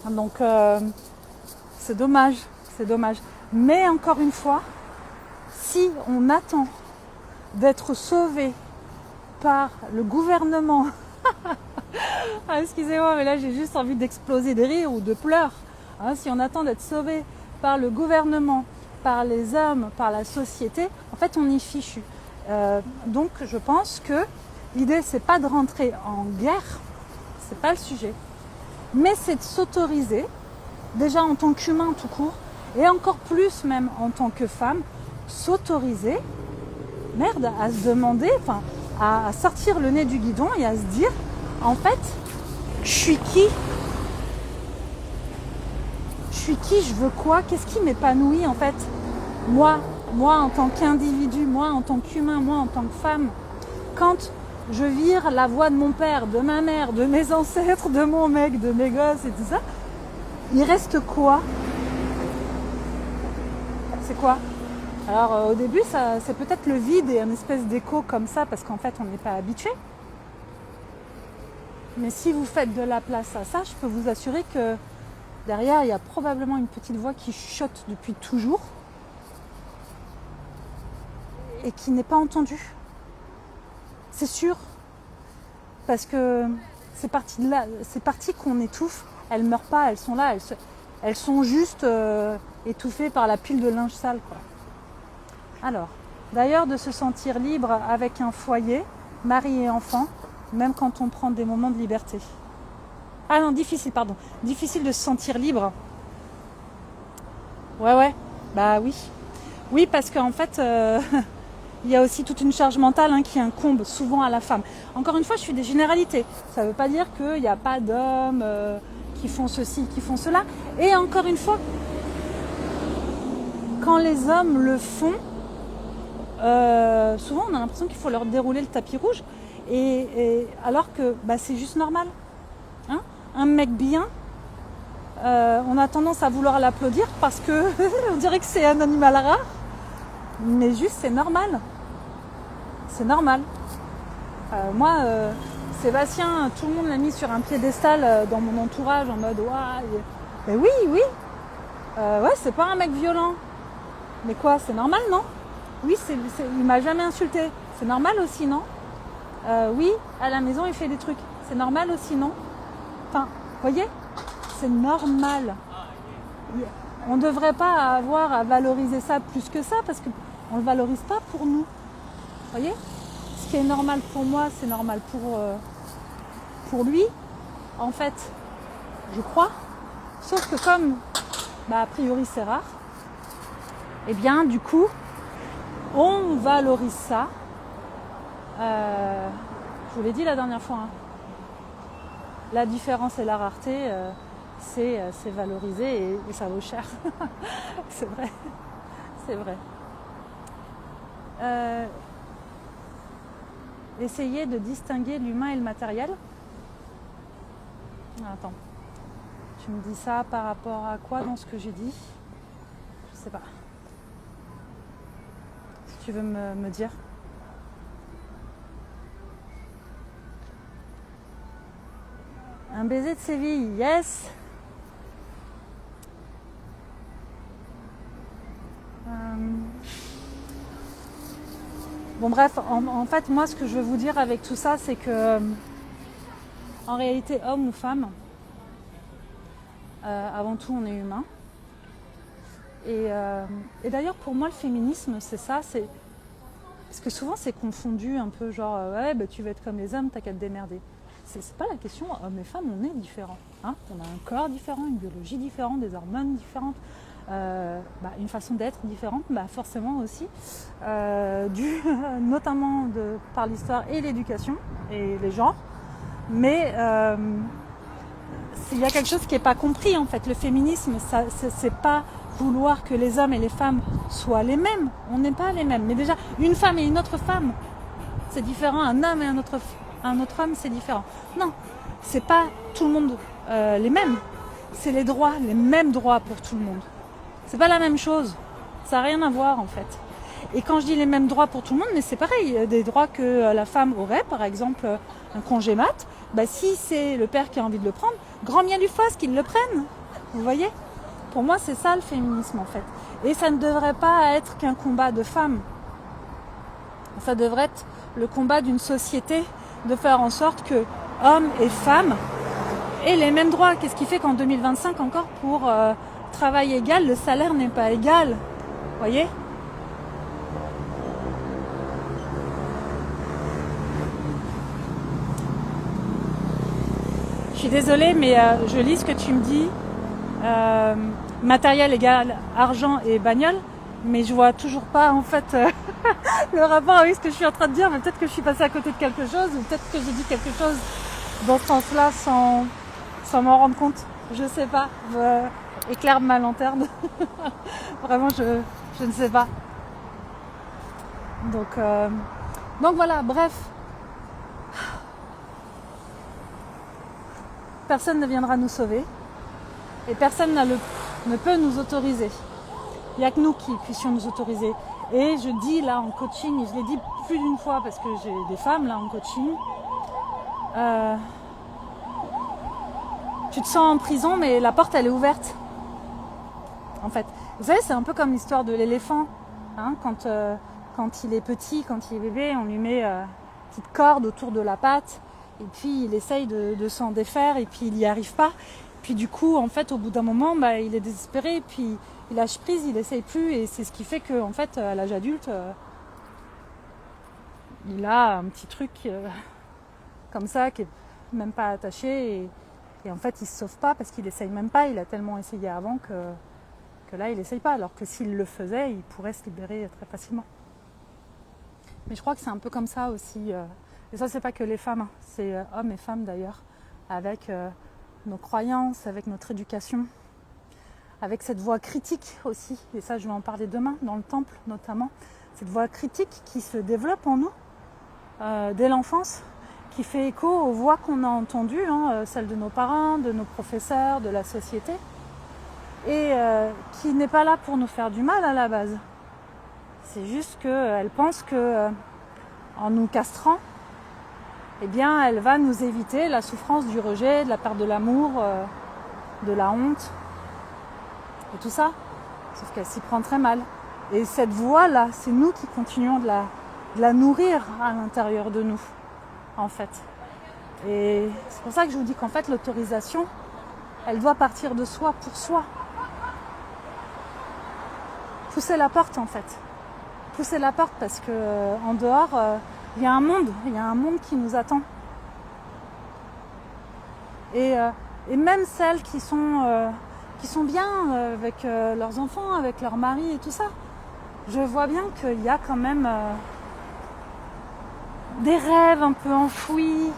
Donc, c'est dommage. Mais encore une fois, si on attend d'être sauvé par le gouvernement... Ah, excusez-moi, mais là j'ai juste envie d'exploser de rire ou de pleurs. Hein, si on attend d'être sauvé par le gouvernement, par les hommes, par la société, en fait on y fichu. Donc je pense que l'idée c'est pas de rentrer en guerre, c'est pas le sujet, mais c'est de s'autoriser, déjà en tant qu'humain tout court, et encore plus même en tant que femme, s'autoriser, à se demander, à sortir le nez du guidon et à se dire, en fait, je suis qui ? Je veux quoi ? Qu'est-ce qui m'épanouit en fait ? Moi en tant qu'individu, moi en tant qu'humain, moi en tant que femme, quand je vire la voix de mon père, de ma mère, de mes ancêtres, de mon mec, de mes gosses et tout ça, il reste quoi ? C'est quoi ? Alors au début, c'est peut-être le vide et une espèce d'écho comme ça, parce qu'en fait, on n'est pas habitué. Mais si vous faites de la place à ça, je peux vous assurer que derrière, il y a probablement une petite voix qui chuchote depuis toujours et qui n'est pas entendue. C'est sûr. Parce que c'est parti de là, c'est parti qu'on étouffe. Elles ne meurent pas, elles sont là, elles sont juste étouffées par la pile de linge sale, quoi. Alors, d'ailleurs, de se sentir libre avec un foyer, mari et enfant, même quand on prend des moments de liberté. Ah non, difficile de se sentir libre. Ouais, bah oui. Oui, parce qu'en fait, il y a aussi toute une charge mentale qui incombe souvent à la femme. Encore une fois, je suis des généralités. Ça ne veut pas dire qu'il n'y a pas d'hommes qui font ceci, qui font cela. Et encore une fois, quand les hommes le font, souvent on a l'impression qu'il faut leur dérouler le tapis rouge. Et alors que c'est juste normal. Hein, un mec bien, on a tendance à vouloir l'applaudir parce que on dirait que c'est un animal rare, mais juste c'est normal. C'est normal. Moi, Sébastien, tout le monde l'a mis sur un piédestal dans mon entourage en mode mais oui. Ouais, c'est pas un mec violent. Mais quoi, c'est normal, non ? Oui, il m'a jamais insulté. C'est normal aussi, non ? Oui, à la maison, il fait des trucs. C'est normal aussi, non ? Enfin, vous voyez ? C'est normal. On ne devrait pas avoir à valoriser ça plus que ça parce qu'on ne le valorise pas pour nous. Vous voyez ? Ce qui est normal pour moi, c'est normal pour lui. En fait, je crois. Sauf que comme, a priori, c'est rare, eh bien, du coup, on valorise ça. Je vous l'ai dit la dernière fois. Hein. La différence et la rareté, c'est valorisé et ça vaut cher. C'est vrai. C'est vrai. Essayer de distinguer l'humain et le matériel. Attends. Tu me dis ça par rapport à quoi dans ce que j'ai dit ? Je sais pas. Si tu veux me dire. Un baiser de Séville, yes. Bon bref, en fait moi ce que je veux vous dire avec tout ça, c'est que en réalité, homme ou femme, avant tout on est humain. Et d'ailleurs pour moi le féminisme c'est ça, parce que souvent c'est confondu un peu genre ouais tu veux être comme les hommes, t'as qu'à te démerder. C'est pas la question, hommes et femmes on est différents. Hein, on a un corps différent, une biologie différente, des hormones différentes. Une façon d'être différente, forcément aussi, due notamment par l'histoire et l'éducation et les genres. Mais il y a quelque chose qui n'est pas compris en fait. Le féminisme, c'est pas vouloir que les hommes et les femmes soient les mêmes. On n'est pas les mêmes. Mais déjà, une femme et une autre femme, c'est différent. Un homme et un autre homme, c'est différent. Non, c'est pas tout le monde les mêmes. C'est les droits, les mêmes droits pour tout le monde. C'est pas la même chose. Ça n'a rien à voir en fait. Et quand je dis les mêmes droits pour tout le monde, mais c'est pareil. Il y a des droits que la femme aurait, par exemple un congé mat. Si c'est le père qui a envie de le prendre, grand bien lui fasse qu'il le prenne. Vous voyez ? Pour moi, c'est ça le féminisme en fait. Et ça ne devrait pas être qu'un combat de femmes. Ça devrait être le combat d'une société de faire en sorte que hommes et femmes aient les mêmes droits. Qu'est-ce qui fait qu'en 2025 encore pour travail égal, le salaire n'est pas égal. Vous voyez ? Je suis désolée, mais je lis ce que tu me dis. Matériel égal argent et bagnole, mais je vois toujours pas en fait le rapport avec ce que je suis en train de dire. Mais peut-être que je suis passée à côté de quelque chose, ou peut-être que j'ai dit quelque chose dans ce sens-là sans m'en rendre compte. Je sais pas. Éclaire ma lanterne. Vraiment, je ne sais pas. Donc voilà, bref. Personne ne viendra nous sauver et personne ne peut nous autoriser. Il n'y a que nous qui puissions nous autoriser. Et je dis là en coaching, et je l'ai dit plus d'une fois parce que j'ai des femmes là en coaching, tu te sens en prison mais la porte elle est ouverte. En fait, vous savez, c'est un peu comme l'histoire de l'éléphant. Hein, quand il est petit, quand il est bébé, on lui met une petite corde autour de la patte. Et puis il essaye de s'en défaire et puis il n'y arrive pas. Puis du coup, en fait, au bout d'un moment, il est désespéré. Et puis il lâche prise, il essaye plus. Et c'est ce qui fait qu'en fait, à l'âge adulte, il a un petit truc comme ça qui est même pas attaché. Et en fait, il se sauve pas parce qu'il essaye même pas. Il a tellement essayé avant que là, il essaye pas. Alors que s'il le faisait, il pourrait se libérer très facilement. Mais je crois que c'est un peu comme ça aussi. Et ça, c'est pas que les femmes, c'est hommes et femmes d'ailleurs, avec nos croyances, avec notre éducation, avec cette voix critique aussi. Et ça, je vais en parler demain, dans le temple notamment. Cette voix critique qui se développe en nous, dès l'enfance, qui fait écho aux voix qu'on a entendues, celles de nos parents, de nos professeurs, de la société, et qui n'est pas là pour nous faire du mal à la base. C'est juste qu'elle pense que en nous castrant, eh bien, elle va nous éviter la souffrance du rejet, de la perte de l'amour, de la honte, et tout ça. Sauf qu'elle s'y prend très mal. Et cette voix-là, c'est nous qui continuons de la nourrir à l'intérieur de nous, en fait. Et c'est pour ça que je vous dis qu'en fait, l'autorisation, elle doit partir de soi pour soi. pousser la porte en fait. Pousser la porte parce que en dehors, il y a un monde qui nous attend. Et même celles qui sont bien avec leurs enfants, avec leur mari et tout ça, je vois bien qu'il y a quand même des rêves un peu enfouis,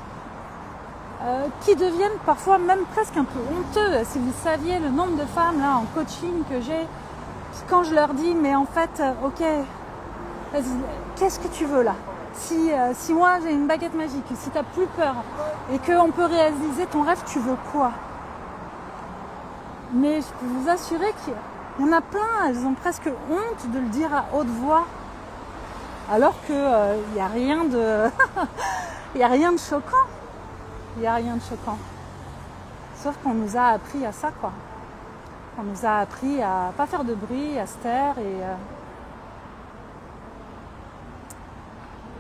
qui deviennent parfois même presque un peu honteux. Si vous saviez le nombre de femmes là en coaching que j'ai, quand je leur dis mais en fait, ok, vas-y, qu'est-ce que tu veux là ? Si moi j'ai une baguette magique, si tu n'as plus peur et qu'on peut réaliser ton rêve, tu veux quoi ? Mais je peux vous assurer qu'il y en a plein, elles ont presque honte de le dire à haute voix. Alors qu'il n'y a rien de il y a rien de choquant. Il n'y a rien de choquant. Sauf qu'on nous a appris à ça, quoi. On nous a appris à pas faire de bruit, à se taire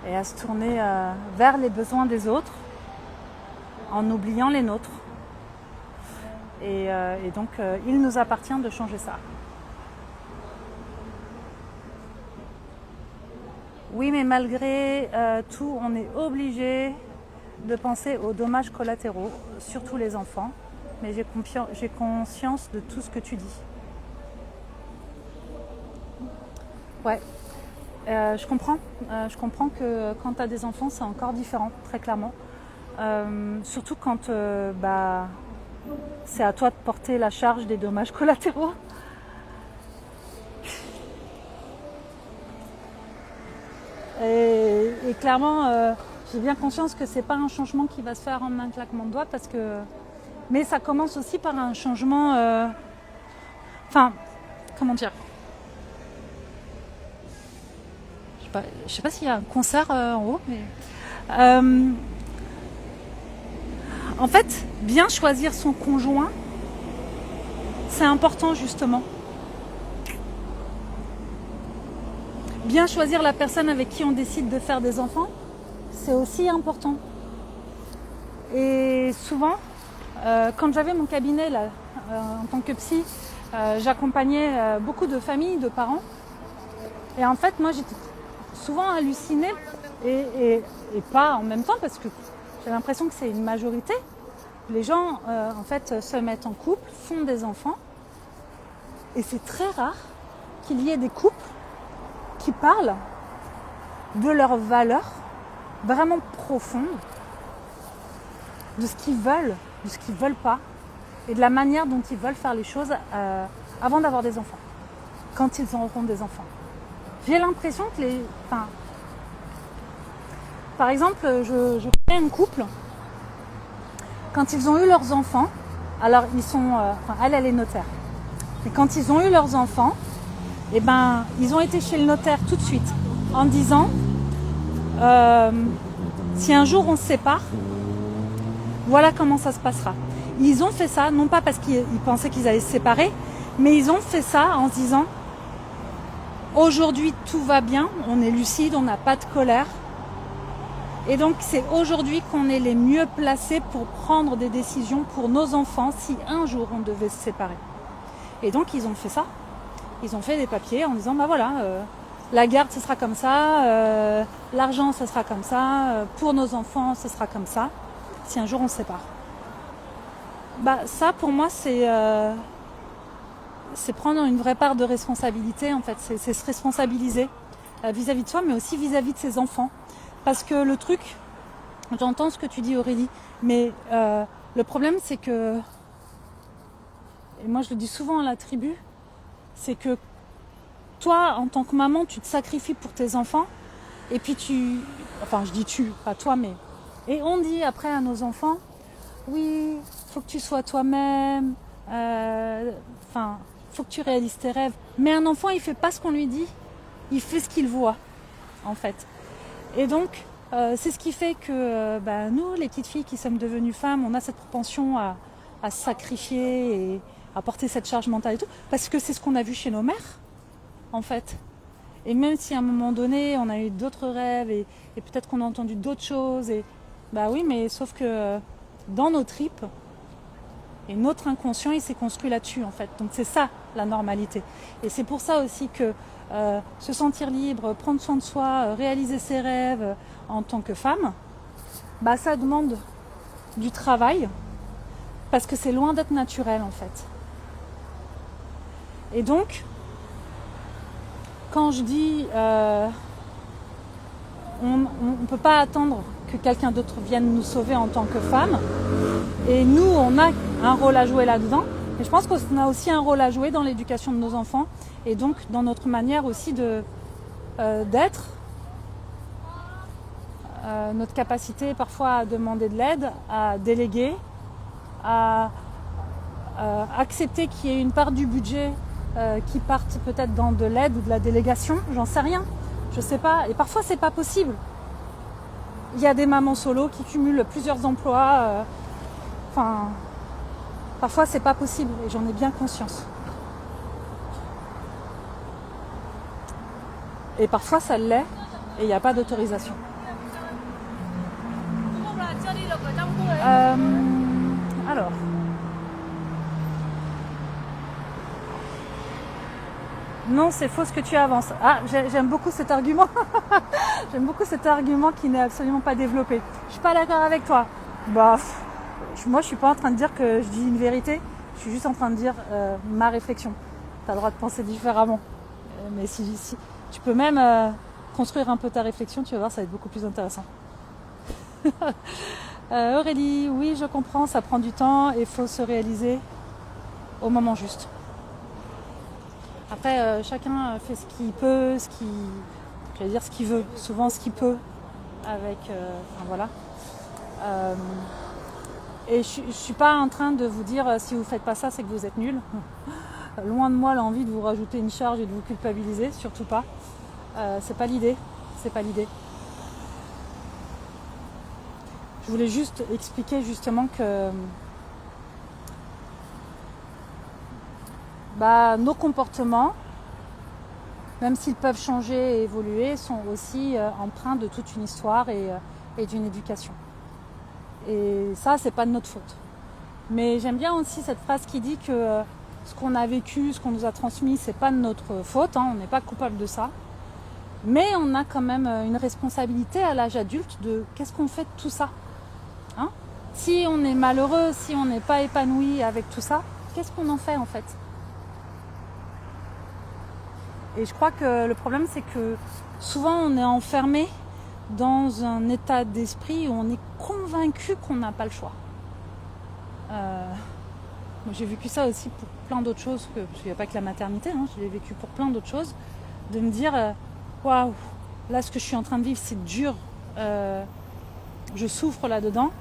et à se tourner vers les besoins des autres en oubliant les nôtres. Et donc, il nous appartient de changer ça. Oui, mais malgré tout, on est obligé de penser aux dommages collatéraux, surtout les enfants. Mais j'ai conscience de tout ce que tu dis. Ouais, je comprends. Je comprends que quand tu as des enfants, c'est encore différent, très clairement. Surtout quand c'est à toi de porter la charge des dommages collatéraux. Et clairement, j'ai bien conscience que c'est pas un changement qui va se faire en un claquement de doigts mais ça commence aussi par un changement. Comment dire ? Je sais pas s'il y a un concert en haut, mais en fait, bien choisir son conjoint, c'est important justement. Bien choisir la personne avec qui on décide de faire des enfants, c'est aussi important. Et souvent, quand j'avais mon cabinet là, en tant que psy, j'accompagnais beaucoup de familles, de parents. Et en fait, moi, j'étais souvent hallucinée et pas en même temps parce que j'ai l'impression que c'est une majorité. Les gens, en fait, se mettent en couple, font des enfants. Et c'est très rare qu'il y ait des couples qui parlent de leurs valeurs vraiment profondes, de ce qu'ils veulent, de ce qu'ils veulent pas, et de la manière dont ils veulent faire les choses avant d'avoir des enfants, quand ils auront des enfants. J'ai l'impression que par exemple, je connais un couple, quand ils ont eu leurs enfants, alors ils sont, elle est notaire, et quand ils ont eu leurs enfants, ils ont été chez le notaire tout de suite en disant si un jour on se sépare, voilà comment ça se passera. Ils ont fait ça, non pas parce qu'ils pensaient qu'ils allaient se séparer, mais ils ont fait ça en se disant aujourd'hui tout va bien, on est lucide, on n'a pas de colère. Et donc c'est aujourd'hui qu'on est les mieux placés pour prendre des décisions pour nos enfants si un jour on devait se séparer. Et donc ils ont fait ça. Ils ont fait des papiers en disant la garde ce sera comme ça, l'argent ce sera comme ça, pour nos enfants ce sera comme ça, si un jour on se sépare. Ça pour moi c'est prendre une vraie part de responsabilité en fait, c'est se responsabiliser vis-à-vis de soi mais aussi vis-à-vis de ses enfants. Parce que le truc, j'entends ce que tu dis Aurélie, mais le problème c'est que, et moi je le dis souvent à la tribu, c'est que toi, en tant que maman, tu te sacrifies pour tes enfants, et puis je dis tu, pas toi, mais... Et on dit après à nos enfants, oui, faut que tu sois toi-même, faut que tu réalises tes rêves. Mais un enfant, il fait pas ce qu'on lui dit, il fait ce qu'il voit, en fait. Et donc, c'est ce qui fait que nous, les petites filles qui sommes devenues femmes, on a cette propension à se sacrifier et à porter cette charge mentale et tout, parce que c'est ce qu'on a vu chez nos mères, en fait. Et même si à un moment donné, on a eu d'autres rêves et peut-être qu'on a entendu d'autres choses, et oui, mais sauf que dans nos tripes, et notre inconscient, il s'est construit là-dessus, en fait. Donc c'est ça, la normalité. Et c'est pour ça aussi que se sentir libre, prendre soin de soi, réaliser ses rêves en tant que femme, ça demande du travail parce que c'est loin d'être naturel en fait. Et donc, quand je dis on ne peut pas attendre que quelqu'un d'autre vienne nous sauver en tant que femme, et nous on a un rôle à jouer là-dedans, mais je pense qu'on a aussi un rôle à jouer dans l'éducation de nos enfants et donc dans notre manière aussi d'être, notre capacité parfois à demander de l'aide, à déléguer, à accepter qu'il y ait une part du budget qui parte peut-être dans de l'aide ou de la délégation, j'en sais rien, je sais pas, et parfois c'est pas possible. Il y a des mamans solo qui cumulent plusieurs emplois, parfois c'est pas possible et j'en ai bien conscience. Et parfois ça l'est et il n'y a pas d'autorisation. Alors. Non, c'est faux ce que tu avances. Ah, j'aime beaucoup cet argument. J'aime beaucoup cet argument qui n'est absolument pas développé. Je suis pas d'accord avec toi. Moi, je suis pas en train de dire que je dis une vérité. Je suis juste en train de dire ma réflexion. Tu as le droit de penser différemment. Mais si tu peux même construire un peu ta réflexion, tu vas voir, ça va être beaucoup plus intéressant. Aurélie, oui, je comprends, ça prend du temps et il faut se réaliser au moment juste. Après, chacun fait ce qu'il peut, ce qu'il veut, souvent ce qu'il peut, avec, voilà. Et je suis pas en train de vous dire si vous faites pas ça, c'est que vous êtes nuls. Loin de moi l'envie de vous rajouter une charge et de vous culpabiliser, surtout pas. C'est pas l'idée. Je voulais juste expliquer justement que nos comportements, même s'ils peuvent changer et évoluer, sont aussi empreints de toute une histoire et d'une éducation. Et ça, c'est pas de notre faute. Mais j'aime bien aussi cette phrase qui dit que ce qu'on a vécu, ce qu'on nous a transmis, c'est pas de notre faute, on n'est pas coupable de ça. Mais on a quand même une responsabilité à l'âge adulte de qu'est-ce qu'on fait de tout ça. Si on est malheureux, si on n'est pas épanoui avec tout ça, qu'est-ce qu'on en fait en fait ? Et je crois que le problème, c'est que souvent on est enfermé dans un état d'esprit où on est convaincu qu'on n'a pas le choix. J'ai vécu ça aussi pour plein d'autres choses, parce qu'il n'y a pas que la maternité, je l'ai vécu pour plein d'autres choses, de me dire waouh, là ce que je suis en train de vivre c'est dur, je souffre là-dedans,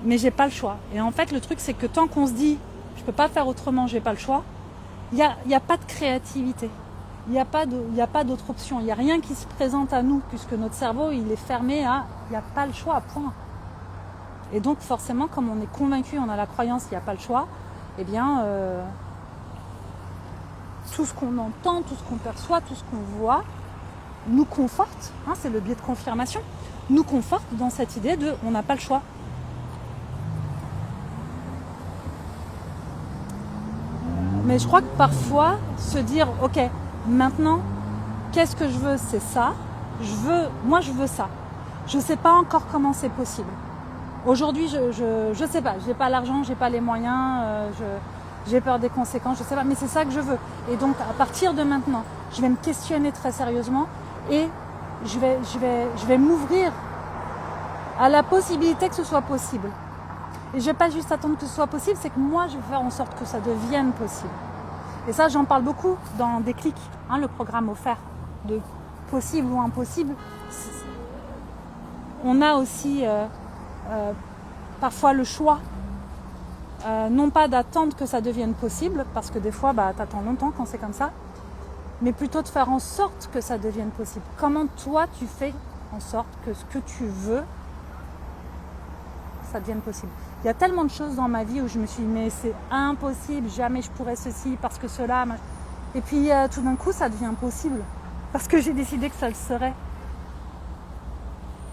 mais j'ai pas le choix. Et en fait le truc c'est que tant qu'on se dit je peux pas faire autrement, j'ai pas le choix, il n'y a pas de créativité. Il n'y a pas d'autre option, il n'y a rien qui se présente à nous, puisque notre cerveau il est fermé à il n'y a pas le choix, point. Et donc forcément, comme on est convaincu, on a la croyance qu'il n'y a pas le choix, eh bien tout ce qu'on entend, tout ce qu'on perçoit, tout ce qu'on voit nous conforte, c'est le biais de confirmation, nous conforte dans cette idée de on n'a pas le choix. Mais je crois que parfois se dire ok, maintenant qu'est-ce que je veux, c'est ça, moi je veux ça, je sais pas encore comment c'est possible. Aujourd'hui je sais pas, j'ai pas l'argent, j'ai pas les moyens, j'ai peur des conséquences, je sais pas, mais c'est ça que je veux. Et donc à partir de maintenant, je vais me questionner très sérieusement et je vais m'ouvrir à la possibilité que ce soit possible. Et je vais pas juste attendre que ce soit possible, c'est que moi je vais faire en sorte que ça devienne possible. Et ça j'en parle beaucoup dans Déclic, le programme offert de possible ou impossible. On a aussi parfois le choix, non pas d'attendre que ça devienne possible, parce que des fois t'attends longtemps quand c'est comme ça, mais plutôt de faire en sorte que ça devienne possible. Comment toi tu fais en sorte que ce que tu veux, ça devienne possible. Il y a tellement de choses dans ma vie où je me suis dit mais c'est impossible, jamais je pourrais ceci parce que cela, et puis tout d'un coup ça devient possible parce que j'ai décidé que ça le serait.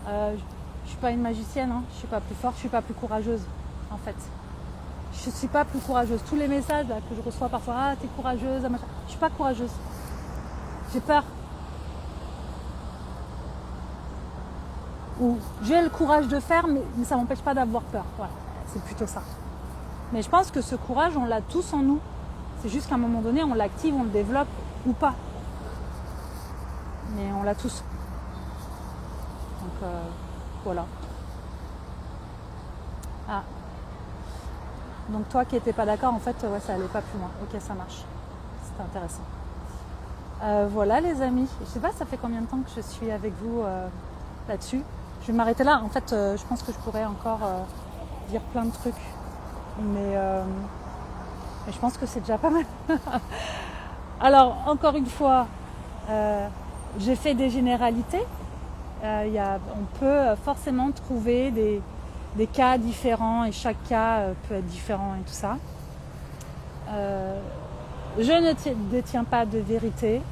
Je suis pas une magicienne, je suis pas plus forte, je suis pas plus courageuse en fait. Je je suis pas plus courageuse. Tous les messages là, que je reçois parfois, ah t'es courageuse, machin. Je suis pas courageuse. J'ai peur. Ou j'ai le courage de faire, mais ça m'empêche pas d'avoir peur. Voilà, c'est plutôt ça. Mais je pense que ce courage, on l'a tous en nous. C'est juste qu'à un moment donné, on l'active, on le développe ou pas. Mais on l'a tous. Donc voilà. Ah. Donc toi qui n'étais pas d'accord, en fait, ouais, ça allait pas plus loin. Ok, ça marche. C'était intéressant. Voilà les amis. Je sais pas, ça fait combien de temps que je suis avec vous là-dessus. Je vais m'arrêter là. En fait, je pense que je pourrais encore dire plein de trucs. Mais je pense que c'est déjà pas mal. Alors, encore une fois, j'ai fait des généralités. On peut forcément trouver des cas différents et chaque cas peut être différent et tout ça. Je ne détiens pas de vérité.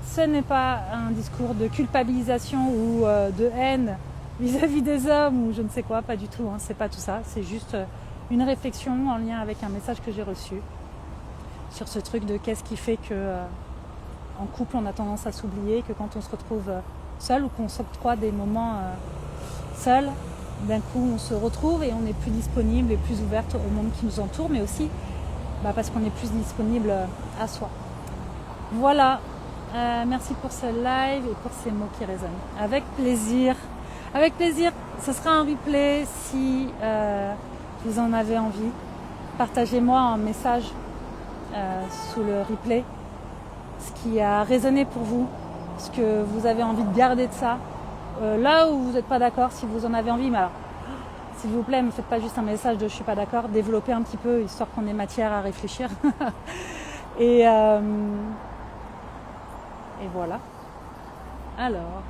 Ce n'est pas un discours de culpabilisation ou de haine vis-à-vis des hommes ou je ne sais quoi, pas du tout. Hein, c'est pas tout ça. C'est juste une réflexion en lien avec un message que j'ai reçu sur ce truc de qu'est-ce qui fait que en couple on a tendance à s'oublier, que quand on se retrouve seul ou qu'on s'octroie des moments seul, d'un coup on se retrouve et on est plus disponible et plus ouverte au monde qui nous entoure, mais aussi parce qu'on est plus disponible à soi. Voilà, merci pour ce live et pour ces mots qui résonnent. Avec plaisir, ce sera un replay si vous en avez envie. Partagez-moi un message sous le replay, ce qui a résonné pour vous, ce que vous avez envie de garder de ça. Là où vous n'êtes pas d'accord, si vous en avez envie, mais alors, s'il vous plaît, ne me faites pas juste un message de je suis pas d'accord, développez un petit peu, histoire qu'on ait matière à réfléchir. et voilà. Alors,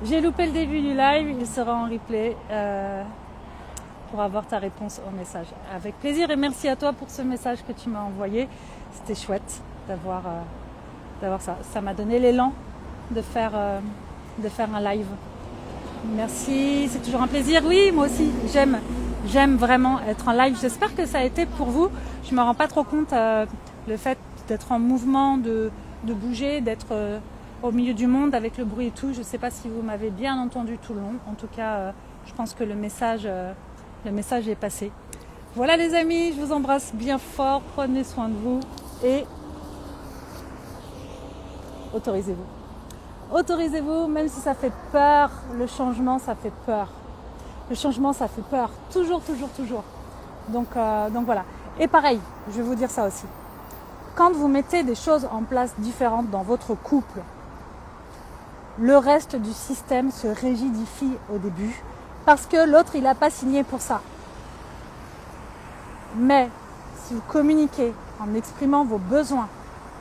j'ai loupé le début du live, il sera en replay pour avoir ta réponse au message. Avec plaisir et merci à toi pour ce message que tu m'as envoyé. C'était chouette d'avoir ça. Ça m'a donné l'élan de faire un live. Merci, c'est toujours un plaisir. Oui, moi aussi, j'aime vraiment être en live. J'espère que ça a été pour vous. Je ne me rends pas trop compte le fait d'être en mouvement, de bouger, d'être au milieu du monde avec le bruit et tout. Je ne sais pas si vous m'avez bien entendu tout le long. En tout cas, je pense que le message est passé. Voilà les amis, je vous embrasse bien fort. Prenez soin de vous et autorisez-vous. Autorisez-vous, même si ça fait peur, le changement ça fait peur. Le changement ça fait peur, toujours. Donc voilà. Et pareil, je vais vous dire ça aussi. Quand vous mettez des choses en place différentes dans votre couple, le reste du système se rigidifie au début parce que l'autre il n'a pas signé pour ça. Mais si vous communiquez en exprimant vos besoins,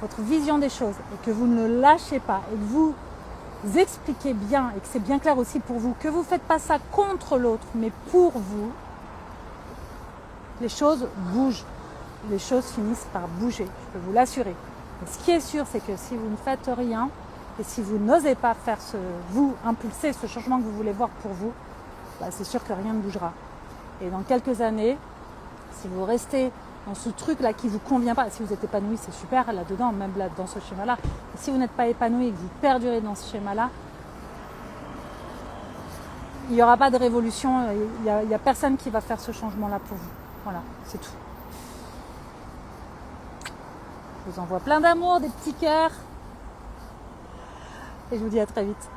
votre vision des choses et que vous ne le lâchez pas et que vous expliquez bien et que c'est bien clair aussi pour vous, que vous ne faites pas ça contre l'autre mais pour vous, les choses bougent, les choses finissent par bouger, je peux vous l'assurer. Et ce qui est sûr, c'est que si vous ne faites rien et si vous n'osez pas faire vous impulser ce changement que vous voulez voir pour vous, c'est sûr que rien ne bougera. Et dans quelques années, si vous restez dans ce truc-là qui ne vous convient pas, si vous êtes épanoui, c'est super là-dedans, même là, dans ce schéma-là. Et si vous n'êtes pas épanoui et que vous perdurez dans ce schéma-là, il n'y aura pas de révolution, il n'y a personne qui va faire ce changement-là pour vous. Voilà, c'est tout. Je vous envoie plein d'amour, des petits cœurs. Et je vous dis à très vite.